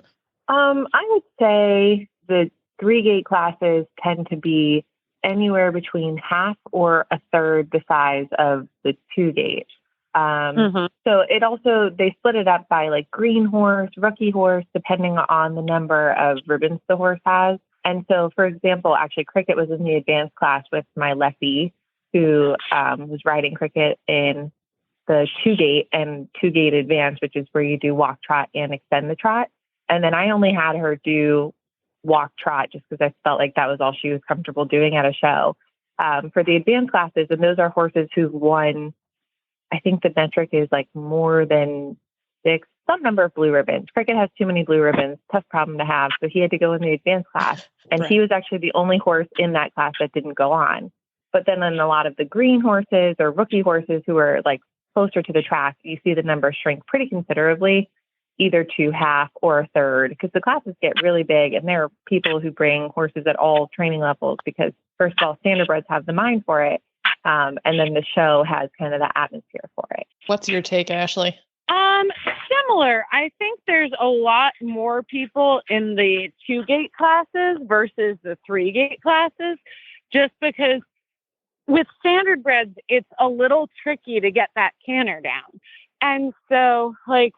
I would say the 3-gate classes tend to be anywhere between half or a third the size of the 2-gate. So it also, they split it up by green horse, rookie horse, depending on the number of ribbons the horse has. And so, for example, actually Cricket was in the advanced class with my lefty who was riding Cricket in the 2-gate and 2-gate advanced, which is where you do walk, trot, and extend the trot. And then I only had her do walk, trot, just because I felt like that was all she was comfortable doing at a show. For the advanced classes, and those are horses who've won, I think the metric is more than 6, some number of blue ribbons. Cricket has too many blue ribbons, tough problem to have. So he had to go in the advanced class. And He was actually the only horse in that class that didn't go on. But then in a lot of the green horses or rookie horses who are closer to the track, you see the numbers shrink pretty considerably, either to half or a third, because the classes get really big, and there are people who bring horses at all training levels because, first of all, Standardbreds have the mind for it, and then the show has kind of the atmosphere for it. What's your take, Ashley? Similar. I think there's a lot more people in the 2-gate classes versus the 3-gate classes, just because with Standardbreds, it's a little tricky to get that canter down. And so, like,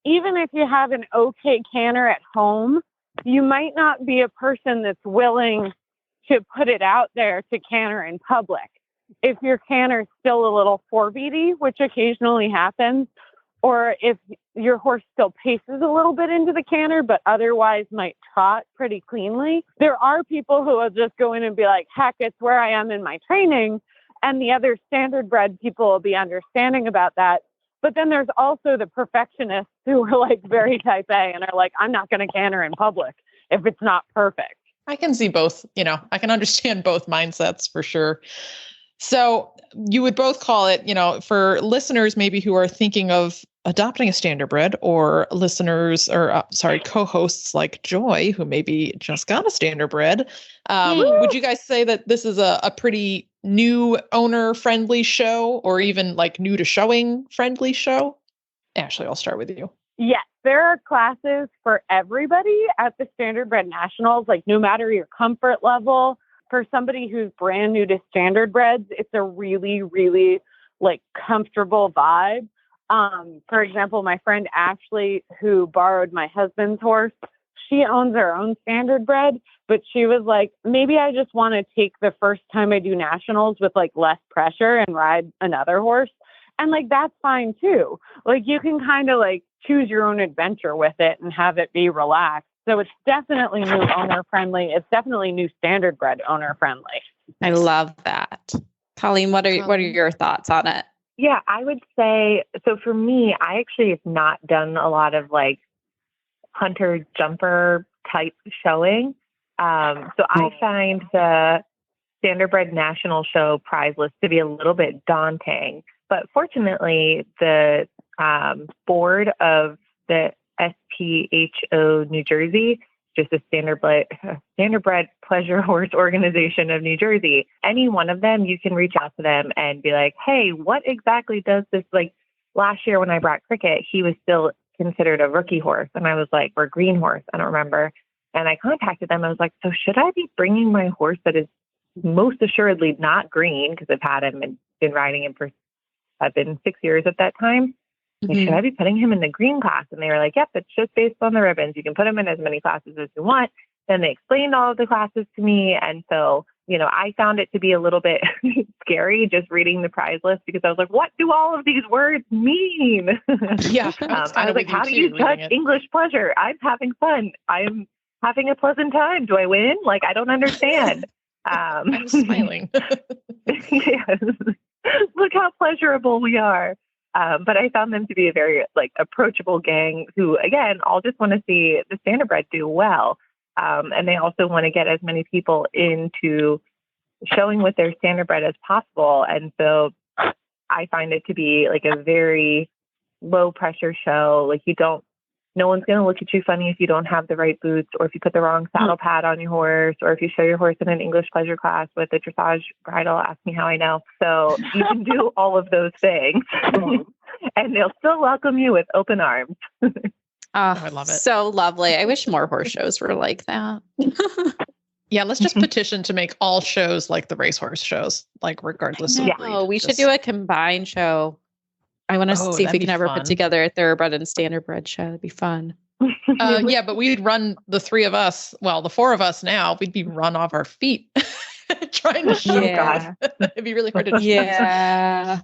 even if you have an okay canter at home, you might not be a person that's willing to put it out there to canter in public. If your canter is still a little forebeaty, which occasionally happens, or if your horse still paces a little bit into the canter, but otherwise might trot pretty cleanly, there are people who will just go in and be like, heck, it's where I am in my training. And the other Standardbred people will be understanding about that. But then there's also the perfectionists who are like very type A and are like, I'm not going to canter in public if it's not perfect. I can see both, I can understand both mindsets for sure. So you would both call it, for listeners maybe who are thinking of adopting a Standardbred, or listeners or co-hosts like Joy, who maybe just got a Standardbred. Would you guys say that this is a pretty new owner friendly show, or even like new to showing friendly show? Ashley, I'll start with you. Yes, there are classes for everybody at the Standardbred Nationals, like no matter your comfort level. For somebody who's brand new to Standardbreds, it's a really, really like comfortable vibe. For example, my friend Ashley, who borrowed my husband's horse, she owns her own Standardbred, but she was like, maybe I just want to take the first time I do nationals with like less pressure and ride another horse. And like, that's fine too. Like you can kind of like choose your own adventure with it and have it be relaxed. So it's definitely new owner friendly. It's definitely new Standardbred owner friendly. I love that. Colleen, what are your thoughts on it? Yeah, I would say, so for me, I actually have not done a lot of like hunter jumper type showing. So I find the Standardbred National Show prize list to be a little bit daunting. But fortunately, the board of the SPHO New Jersey, just a Standardbred Pleasure Horse Organization of New Jersey. Any one of them, you can reach out to them and be like, hey, what exactly does this, like last year when I brought Cricket, he was still considered a rookie horse. And I was like, or green horse, I don't remember. And I contacted them. I was like, so should I be bringing my horse that is most assuredly not green, because I've had him and been riding him for, I've been 6 years at that time. Like, should I be putting him in the green class? And they were like, yep, it's just based on the ribbons. You can put him in as many classes as you want. Then they explained all of the classes to me. And so, I found it to be a little bit scary just reading the prize list, because I was like, what do all of these words mean? Yeah. I was like, how do you judge English pleasure? I'm having fun. I'm having a pleasant time. Do I win? Like, I don't understand. I'm smiling. Yes. Look how pleasurable we are. But I found them to be a very approachable gang who, again, all just want to see the Standardbred do well. And they also want to get as many people into showing with their Standardbred as possible. And so I find it to be like a very low pressure show. Like no one's going to look at you funny if you don't have the right boots, or if you put the wrong saddle pad on your horse, or if you show your horse in an English pleasure class with a dressage bridle. Ask me how I know. So you can do all of those things and they'll still welcome you with open arms. I love it. So lovely. I wish more horse shows were like that. Yeah, let's just petition to make all shows like the racehorse shows, like regardless of breed. Oh, we should do a combined show. I want to see if we can ever put together a Thoroughbred and Standardbred show. It'd be fun. Yeah, but we'd run the three of us. Well, the four of us now, we'd be run off our feet trying to show. Yeah. It'd be really hard to do. Yeah.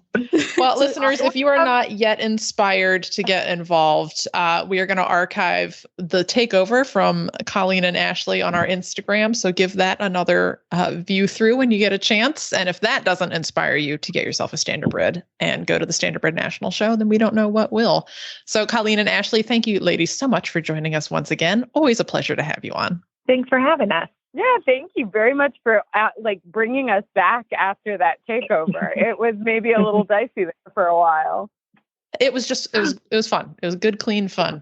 Well, listeners, if you are not yet inspired to get involved, we are going to archive the takeover from Colleen and Ashley on our Instagram. So give that another view through when you get a chance. And if that doesn't inspire you to get yourself a Standardbred and go to the Standardbred National Show, then we don't know what will. So Colleen and Ashley, thank you ladies so much for joining us once again. Always a pleasure to have you on. Thanks for having us. Yeah, thank you very much for bringing us back after that takeover. It was maybe a little dicey there for a while. It was fun. It was good, clean fun.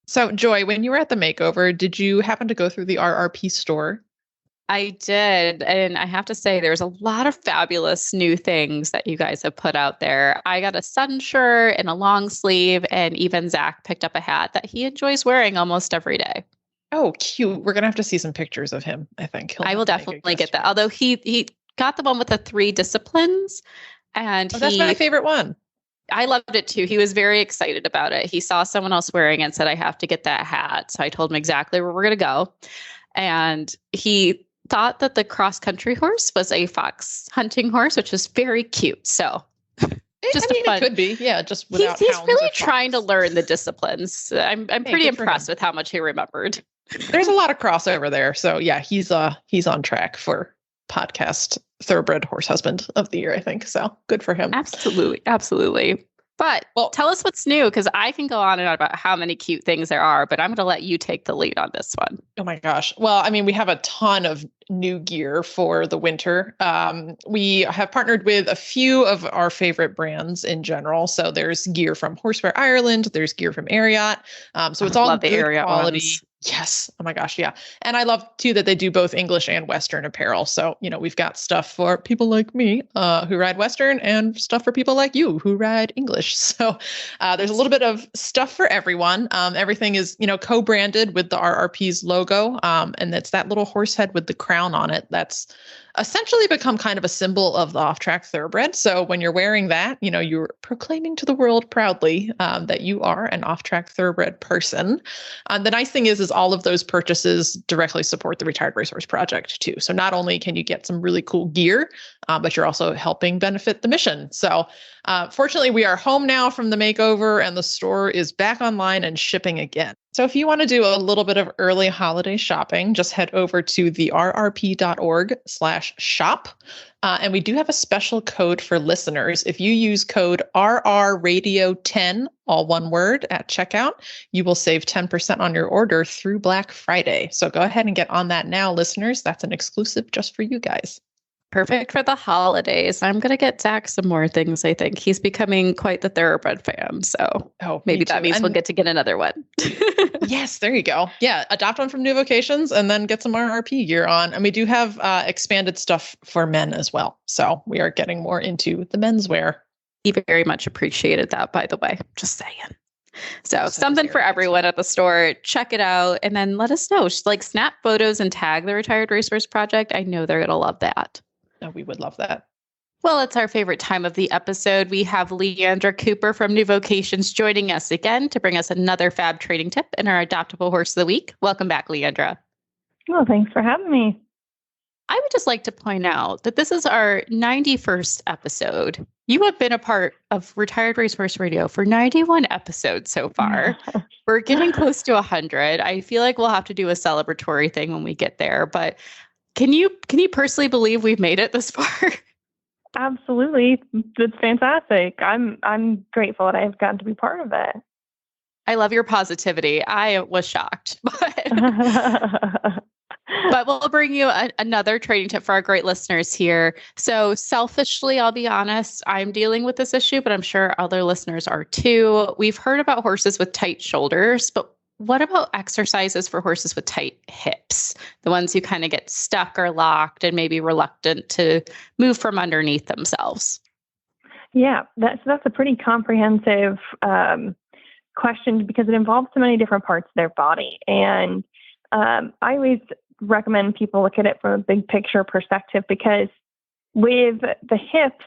So, Joy, when you were at the makeover, did you happen to go through the RRP store? I did. And I have to say, there's a lot of fabulous new things that you guys have put out there. I got a sun shirt and a long sleeve, and even Zach picked up a hat that he enjoys wearing almost every day. Oh, cute. We're going to have to see some pictures of him, I think. I will definitely get that. Although he got the one with the 3 disciplines. And that's my favorite one. I loved it too. He was very excited about it. He saw someone else wearing it and said, I have to get that hat. So I told him exactly where we're going to go. And he thought that the cross-country horse was a fox hunting horse, which is very cute. So it could be. Yeah, just without he's really trying to learn the disciplines. I'm pretty impressed with how much he remembered. There's a lot of crossover there. So yeah, he's on track for podcast Thoroughbred Horse Husband of the Year, I think. So good for him. Absolutely. But tell us what's new, because I can go on and on about how many cute things there are, but I'm going to let you take the lead on this one. Oh my gosh. Well, I mean, we have a ton of new gear for the winter. We have partnered with a few of our favorite brands in general. So there's gear from Horsewear Ireland, there's gear from Ariat. So it's all good quality. Ones. Yes. Oh my gosh. Yeah. And I love too that they do both English and Western apparel. So, we've got stuff for people like me who ride Western and stuff for people like you who ride English. So there's a little bit of stuff for everyone. Everything is, co-branded with the RRP's logo. And it's that little horse head with the crown on it. That's essentially become kind of a symbol of the off-track thoroughbred. So when you're wearing that, you're proclaiming to the world proudly that you are an off-track thoroughbred person. The nice thing is all of those purchases directly support the Retired Racehorse Project too. So not only can you get some really cool gear, but you're also helping benefit the mission. So fortunately, we are home now from the makeover and the store is back online and shipping again. So if you want to do a little bit of early holiday shopping, just head over to therrp.org/shop. And we do have a special code for listeners. If you use code RRRadio10, all one word, at checkout, you will save 10% on your order through Black Friday. So go ahead and get on that now, listeners. That's an exclusive just for you guys. Perfect for the holidays. I'm going to get Zach some more things, I think. He's becoming quite the thoroughbred fan. So maybe that means we'll get to get another one. Yes, there you go. Yeah, adopt one from New Vocations and then get some RRP gear on. And we do have expanded stuff for men as well. So we are getting more into the menswear. He very much appreciated that, by the way. Just saying. So something for everyone at the store. Check it out and then let us know. Snap photos and tag the Retired Racehorse Project. I know they're going to love that. No, we would love that. Well, it's our favorite time of the episode. We have Leandra Cooper from New Vocations joining us again to bring us another fab trading tip in our adoptable horse of the week. Welcome back, Leandra. Well, thanks for having me. I would just like to point out that this is our 91st episode. You have been a part of Retired Racehorse Radio for 91 episodes so far. We're getting close to 100. I feel like we'll have to do a celebratory thing when we get there, but Can you personally believe we've made it this far? Absolutely. It's fantastic. I'm grateful that I've gotten to be part of it. I love your positivity. I was shocked. But we'll bring you another trading tip for our great listeners here. So selfishly, I'll be honest, I'm dealing with this issue, but I'm sure other listeners are too. We've heard about horses with tight shoulders, but what about exercises for horses with tight hips? The ones who kind of get stuck or locked and maybe reluctant to move from underneath themselves. Yeah, that's a pretty comprehensive question because it involves so many different parts of their body. And I always recommend people look at it from a big picture perspective because with the hips,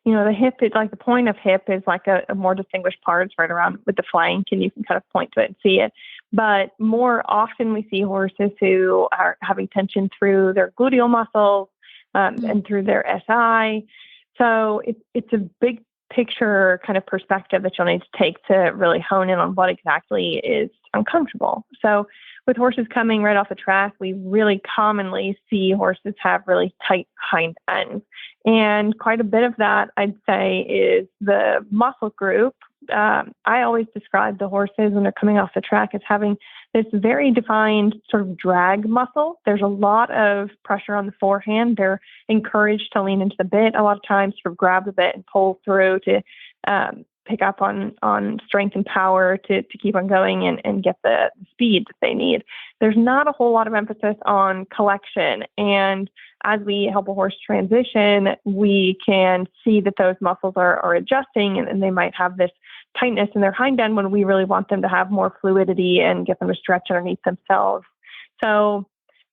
the hip is like the point of hip is like a more distinguished part. It's right around with the flank and you can kind of point to it and see it. But more often we see horses who are having tension through their gluteal muscles and through their SI. So it's a big picture kind of perspective that you'll need to take to really hone in on what exactly is uncomfortable. So with horses coming right off the track, we really commonly see horses have really tight hind ends. And quite a bit of that, I'd say, is the muscle group I always describe the horses when they're coming off the track as having this very defined sort of drag muscle. There's a lot of pressure on the forehand. They're encouraged to lean into the bit a lot of times, sort of grab the bit and pull through to pick up on strength and power to keep on going and get the speed that they need. There's not a whole lot of emphasis on collection. And as we help a horse transition, we can see that those muscles are adjusting and they might have this tightness in their hind end when we really want them to have more fluidity and get them to stretch underneath themselves. So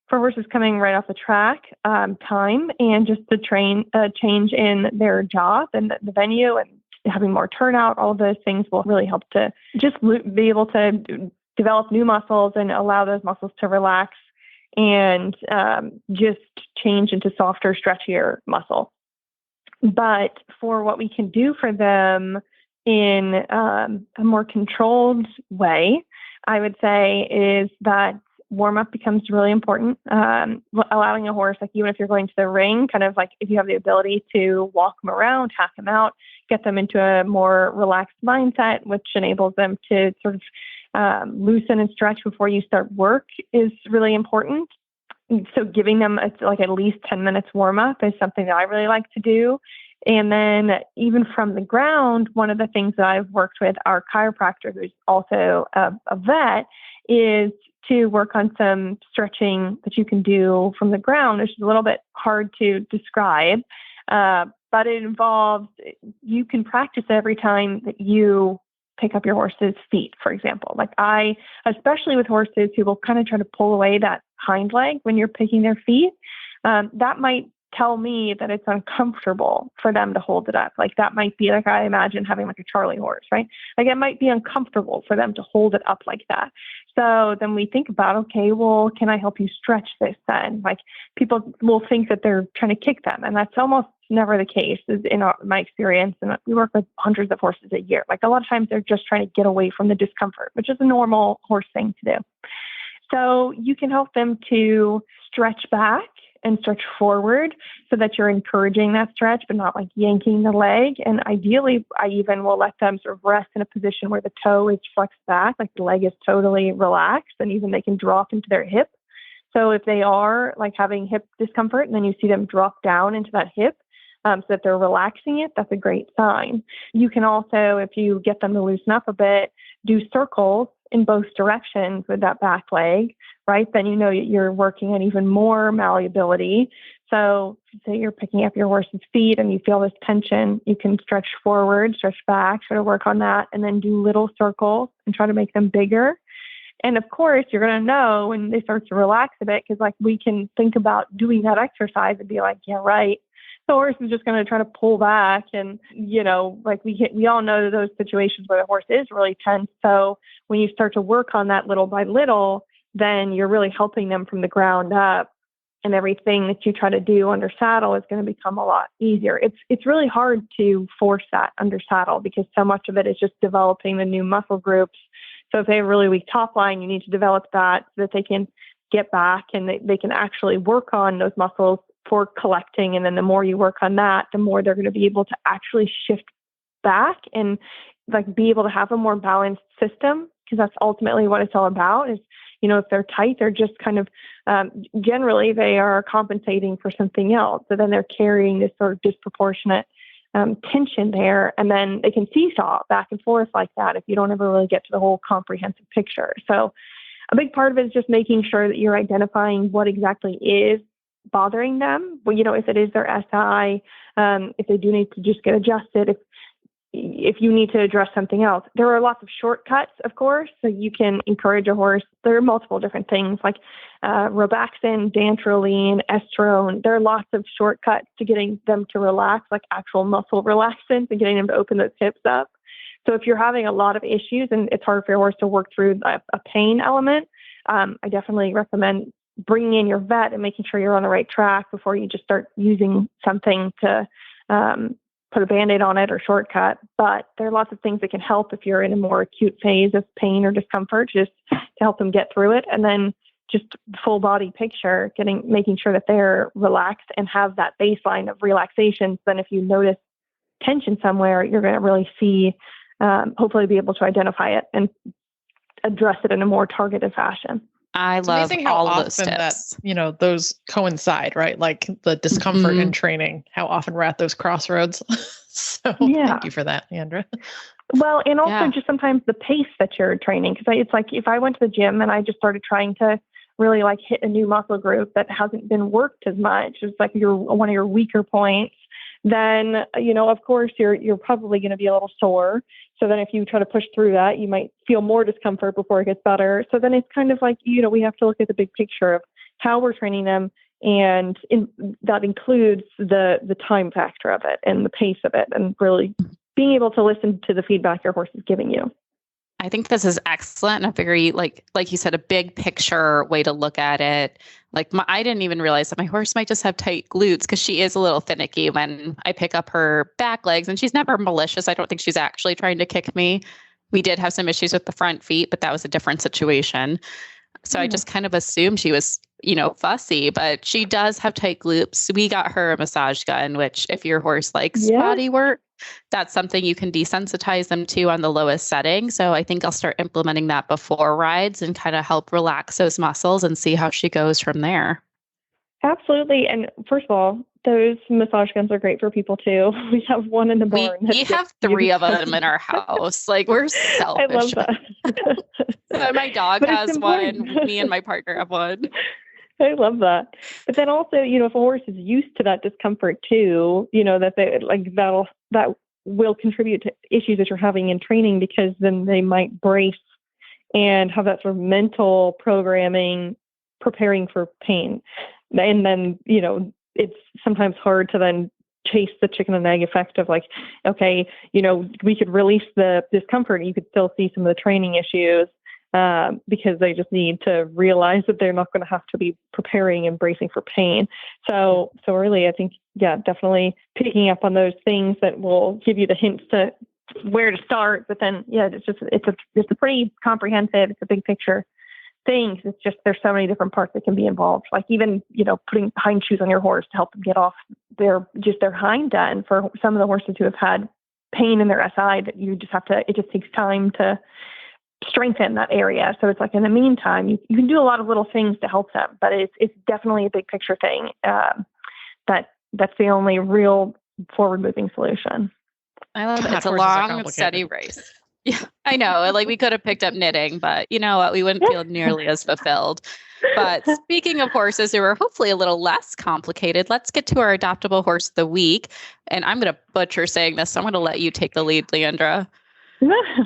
for horses coming right off the track, time and just the change in their jaw and the venue and having more turnout, all of those things will really help to just be able to develop new muscles and allow those muscles to relax and just change into softer, stretchier muscle. But for what we can do for them in a more controlled way, I would say is that warm-up becomes really important. Allowing a horse, like even if you're going to the ring, kind of like if you have the ability to walk them around, hack them out, get them into a more relaxed mindset, which enables them to sort of loosen and stretch before you start work is really important. So giving them like at least 10 minutes warm-up is something that I really like to do. And then even from the ground, one of the things that I've worked with our chiropractor, who's also a vet, is to work on some stretching that you can do from the ground, which is a little bit hard to describe. But it involves, you can practice every time that you pick up your horse's feet, for example. Like especially with horses who will kind of try to pull away that hind leg when you're picking their feet, that might tell me that it's uncomfortable for them to hold it up. Like that might be like, I imagine having like a Charlie horse, right? Like it might be uncomfortable for them to hold it up like that. So then we think about, okay, well, can I help you stretch this then? Like people will think that they're trying to kick them. And that's almost never the case in my experience. And we work with hundreds of horses a year. Like a lot of times they're just trying to get away from the discomfort, which is a normal horse thing to do. So you can help them to stretch back and stretch forward so that you're encouraging that stretch, but not like yanking the leg. And ideally, I even will let them sort of rest in a position where the toe is flexed back, like the leg is totally relaxed, and even they can drop into their hip. So if they are like having hip discomfort and then you see them drop down into that hip, so that they're relaxing it, that's a great sign. You can also, if you get them to loosen up a bit, do circles in both directions with that back leg, right? Then you know you're working on even more malleability. So say you're picking up your horse's feet and you feel this tension, you can stretch forward, stretch back, try to work on that, and then do little circles and try to make them bigger. And of course, you're going to know when they start to relax a bit, because like we can think about doing that exercise and be like, yeah, right. The horse is just going to try to pull back. And, you know, like we all know those situations where the horse is really tense. So when you start to work on that little by little, then you're really helping them from the ground up. And everything that you try to do under saddle is going to become a lot easier. It's really hard to force that under saddle because so much of it is just developing the new muscle groups. So if they have a really weak top line, you need to develop that so that they can get back and they can actually work on those muscles for collecting. And then the more you work on that, the more they're going to be able to actually shift back and like be able to have a more balanced system, because that's ultimately what it's all about is, you know, if they're tight, they're just kind of, generally they are compensating for something else. So then they're carrying this sort of disproportionate tension there. And then they can seesaw back and forth like that if you don't ever really get to the whole comprehensive picture. So a big part of it is just making sure that you're identifying what exactly is bothering them. Well, you know, if it is their SI, if they do need to just get adjusted, if you need to address something else. There are lots of shortcuts, of course, so you can encourage a horse. There are multiple different things like Robaxin, Dantrolene, Estrone. There are lots of shortcuts to getting them to relax, like actual muscle relaxants and getting them to open those hips up. So if you're having a lot of issues and it's hard for your horse to work through a pain element, I definitely recommend bringing in your vet and making sure you're on the right track before you just start using something to put a Band-Aid on it or shortcut. But there are lots of things that can help if you're in a more acute phase of pain or discomfort, just to help them get through it. And then just full body picture, making sure that they're relaxed and have that baseline of relaxation. Then if you notice tension somewhere, you're going to really see hopefully be able to identify it and address it in a more targeted fashion. I It's love amazing how all of often those that, tips. those coincide, right? Like the discomfort Mhm. in training, how often we're at those crossroads. So Yeah. thank you for that, Leandra. Well, and also Yeah. just sometimes the pace that you're training, because it's like if I went to the gym and I just started trying to really like hit a new muscle group that hasn't been worked as much, it's like one of your weaker points, then of course you're probably going to be a little sore. So then if you try to push through that, you might feel more discomfort before it gets better. So then it's kind of like we have to look at the big picture of how we're training them, and that includes the time factor of it and the pace of it, and really being able to listen to the feedback your horse is giving you. I think this is excellent and a very, like you said, a big picture way to look at it. Like I didn't even realize that my horse might just have tight glutes because she is a little finicky when I pick up her back legs, and she's never malicious. I don't think she's actually trying to kick me. We did have some issues with the front feet, but that was a different situation. So I just kind of assumed she was, fussy, but she does have tight glutes. We got her a massage gun, which if your horse likes body work, that's something you can desensitize them to on the lowest setting. So I think I'll start implementing that before rides and kind of help relax those muscles and see how she goes from there. Absolutely. And first of all, those massage guns are great for people too. We have one in the barn. We have 3 of them in our house. Like, we're selfish. I love that. My dog has one. Me and my partner have one. I love that. But then also, if a horse is used to that discomfort too, that will contribute to issues that you're having in training, because then they might brace and have that sort of mental programming preparing for pain. And then, it's sometimes hard to then chase the chicken and egg effect of like, okay, we could release the discomfort and you could still see some of the training issues. Because they just need to realize that they're not going to have to be preparing and bracing for pain. So really, I think, definitely picking up on those things that will give you the hints to where to start. But then, it's a pretty comprehensive, it's a big picture thing. It's just, there's so many different parts that can be involved. Like even, putting hind shoes on your horse to help them get off their hind end. For some of the horses who have had pain in their SI, that it just takes time to strengthen that area. So it's like in the meantime, you can do a lot of little things to help them, but it's definitely a big picture thing. That's the only real forward moving solution. I love it. It's a long, steady race. Yeah, I know. Like we could have picked up knitting, but you know what? We wouldn't feel nearly as fulfilled. But speaking of horses who are hopefully a little less complicated, let's get to our adoptable horse of the week. And I'm going to butcher saying this, so I'm going to let you take the lead, Leandra.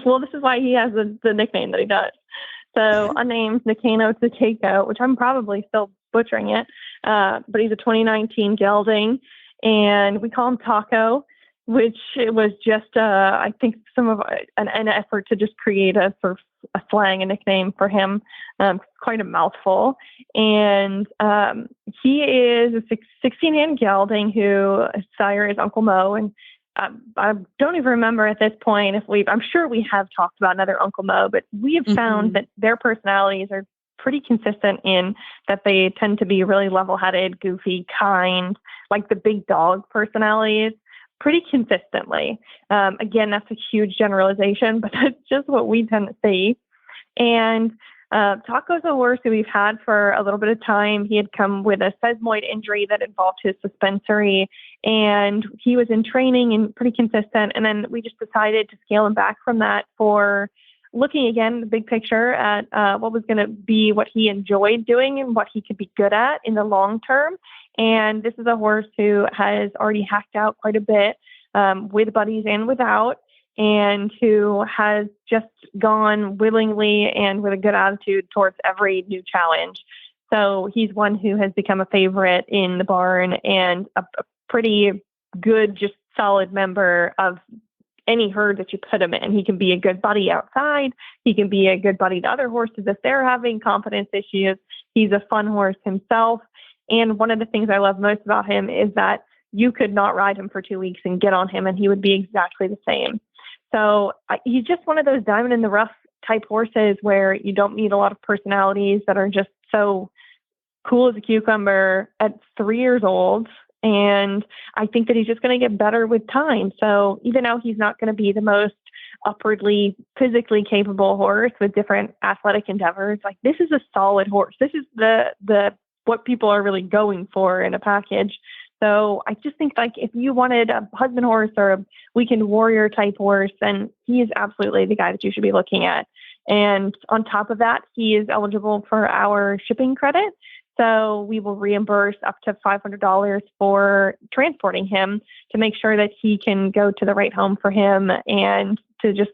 Well, this is why he has the nickname that he does. So Unnamed Nakano Takeko, which I'm probably still butchering it, but he's a 2019 gelding, and we call him Taco, which it was just, I think, some of an effort to just create a sort of a slang, a nickname for him. Quite a mouthful. And he is a 16-hand gelding who his sire is Uncle Mo, and I don't even remember at this point I'm sure we have talked about another Uncle Mo, but we have found that their personalities are pretty consistent in that they tend to be really level-headed, goofy, kind, like the big dog personalities, pretty consistently. Again, that's a huge generalization, but that's just what we tend to see. And Taco's a horse who we've had for a little bit of time. He had come with a sesamoid injury that involved his suspensory, and he was in training and pretty consistent. And then we just decided to scale him back from that for looking again, the big picture at what was going to be what he enjoyed doing and what he could be good at in the long term. And this is a horse who has already hacked out quite a bit with buddies and without, and who has just gone willingly and with a good attitude towards every new challenge. So he's one who has become a favorite in the barn and a pretty good, just solid member of any herd that you put him in. He can be a good buddy outside. He can be a good buddy to other horses if they're having confidence issues. He's a fun horse himself. And one of the things I love most about him is that you could not ride him for 2 weeks and get on him and he would be exactly the same. So he's just one of those diamond in the rough type horses where you don't need a lot of personalities, that are just so cool as a cucumber at 3 years old. And I think that he's just going to get better with time. So even though he's not going to be the most upwardly physically capable horse with different athletic endeavors, like this is a solid horse. This is the what people are really going for in a package. So I just think like if you wanted a husband horse or a weekend warrior type horse, then he is absolutely the guy that you should be looking at. And on top of that, he is eligible for our shipping credit. So we will reimburse up to $500 for transporting him to make sure that he can go to the right home for him and to just,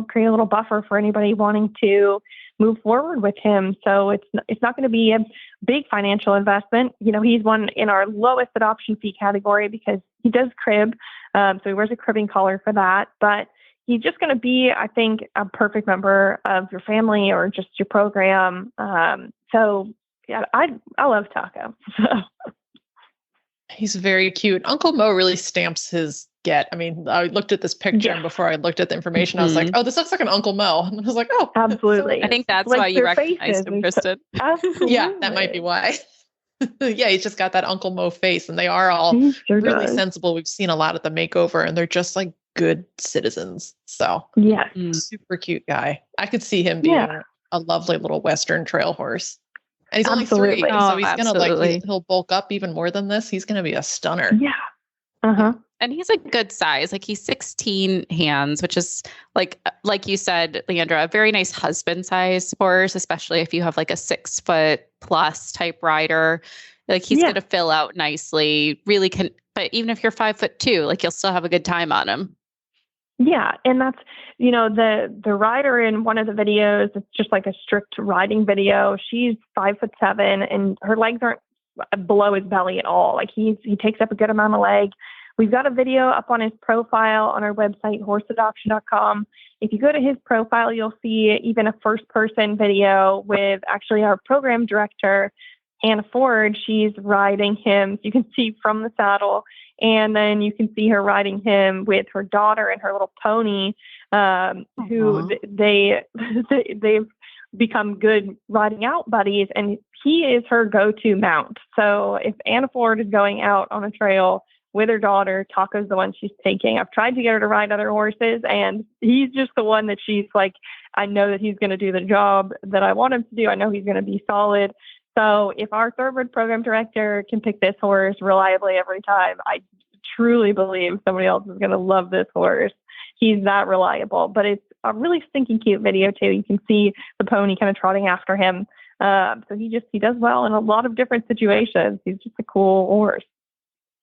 create a little buffer for anybody wanting to move forward with him. So it's not going to be a big financial investment. He's one in our lowest adoption fee category because he does crib. So he wears a cribbing collar for that. But he's just going to be, I think, a perfect member of your family or just your program. So yeah, I love Taco. He's very cute. Uncle Mo really stamps his get. I mean, I looked at this picture and before I looked at the information, I was like, oh, this looks like an Uncle Mo. And I was like, oh, absolutely. I think that's like why you recognized him, Kristen. Absolutely. Yeah, that might be why. Yeah, he's just got that Uncle Mo face and they are all really sensible. We've seen a lot at the makeover and they're just like good citizens. So yeah, super cute guy. I could see him being a lovely little Western trail horse. And he's only 3, so he's gonna he'll bulk up even more than this. He's gonna be a stunner. Yeah. Uh-huh. And he's a good size. Like he's 16 hands, which is like you said, Leandra, a very nice husband size horse, especially if you have like a 6 foot plus type rider. Like he's going to fill out nicely, really can, but even if you're 5'2", like you'll still have a good time on him. Yeah. And that's, the rider in one of the videos, it's just like a strict riding video. She's 5'7" and her legs aren't below his belly at all. Like he takes up a good amount of leg. We've got a video up on his profile on our website, horseadoption.com. If you go to his profile, you'll see even a first person video with actually our program director, Anna Ford. She's riding him. You can see from the saddle. And then you can see her riding him with her daughter and her little pony, who they've become good riding out buddies. And he is her go-to mount. So if Anna Ford is going out on a trail with her daughter, Taco's the one she's taking. I've tried to get her to ride other horses, and he's just the one that she's like, I know that he's going to do the job that I want him to do. I know he's going to be solid. So if our thoroughbred program director can pick this horse reliably every time, I truly believe somebody else is going to love this horse. He's that reliable, but it's a really stinking cute video too. You can see the pony kind of trotting after him. So he does well in a lot of different situations. He's just a cool horse.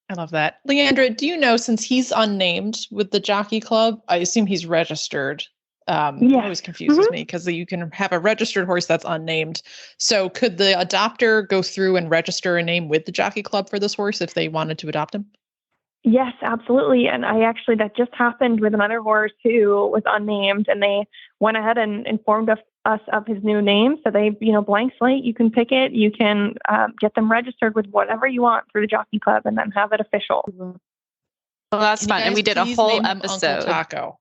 I love that. Leandra, do you know, since he's unnamed with the Jockey Club, I assume he's registered. It always confuses me because you can have a registered horse that's unnamed. So could the adopter go through and register a name with the Jockey Club for this horse if they wanted to adopt him? Yes, absolutely. And that just happened with another horse who was unnamed, and they went ahead and informed us of his new name. So they, blank slate, you can pick it. You can get them registered with whatever you want through the Jockey Club and then have it official. Well, that's fun. And we did a whole episode. Uncle Taco.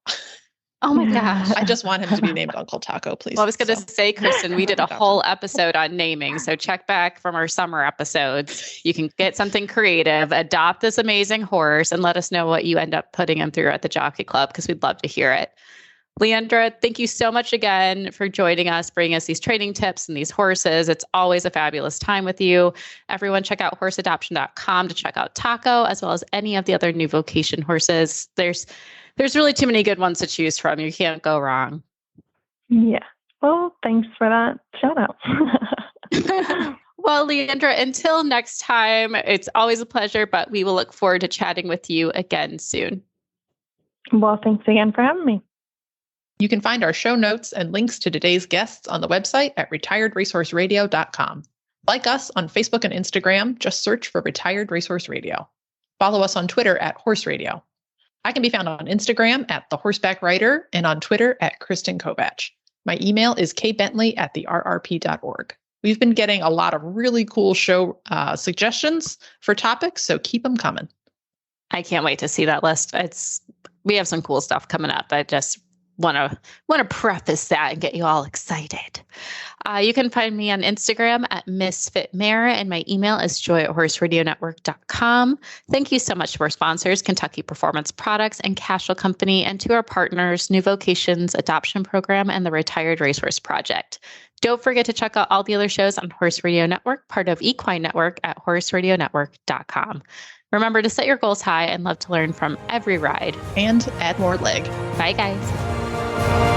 Oh my gosh. I just want him to be named Uncle Taco, please. Well, I was going to say, Kristen, we did a whole episode on naming. So check back from our summer episodes. You can get something creative, adopt this amazing horse, and let us know what you end up putting him through at the Jockey Club, because we'd love to hear it. Leandra, thank you so much again for joining us, bringing us these training tips and these horses. It's always a fabulous time with you. Everyone check out horseadoption.com to check out Taco, as well as any of the other new vocation horses. There's really too many good ones to choose from. You can't go wrong. Yeah. Well, thanks for that shout out. Well, Leandra, until next time, it's always a pleasure, but we will look forward to chatting with you again soon. Well, thanks again for having me. You can find our show notes and links to today's guests on the website at retiredracehorseradio.com. Like us on Facebook and Instagram, just search for Retired Racehorse Radio. Follow us on Twitter at Horse Radio. I can be found on Instagram at The Horseback Writer and on Twitter at Kristen Kovach. My email is kbentley@therrp.org. We've been getting a lot of really cool show suggestions for topics, so keep them coming. I can't wait to see that list. We have some cool stuff coming up. want to preface that and get you all excited. You can find me on Instagram at MisfitMare, and my email is joy@horseradionetwork.com. Thank you so much to our sponsors, Kentucky Performance Products and Cashel Company, and to our partners, New Vocations Adoption Program and the Retired Racehorse Project. Don't forget to check out all the other shows on Horse Radio Network, part of Equine Network, at horseradionetwork.com. Remember to set your goals high and love to learn from every ride. And add more leg. Bye, guys.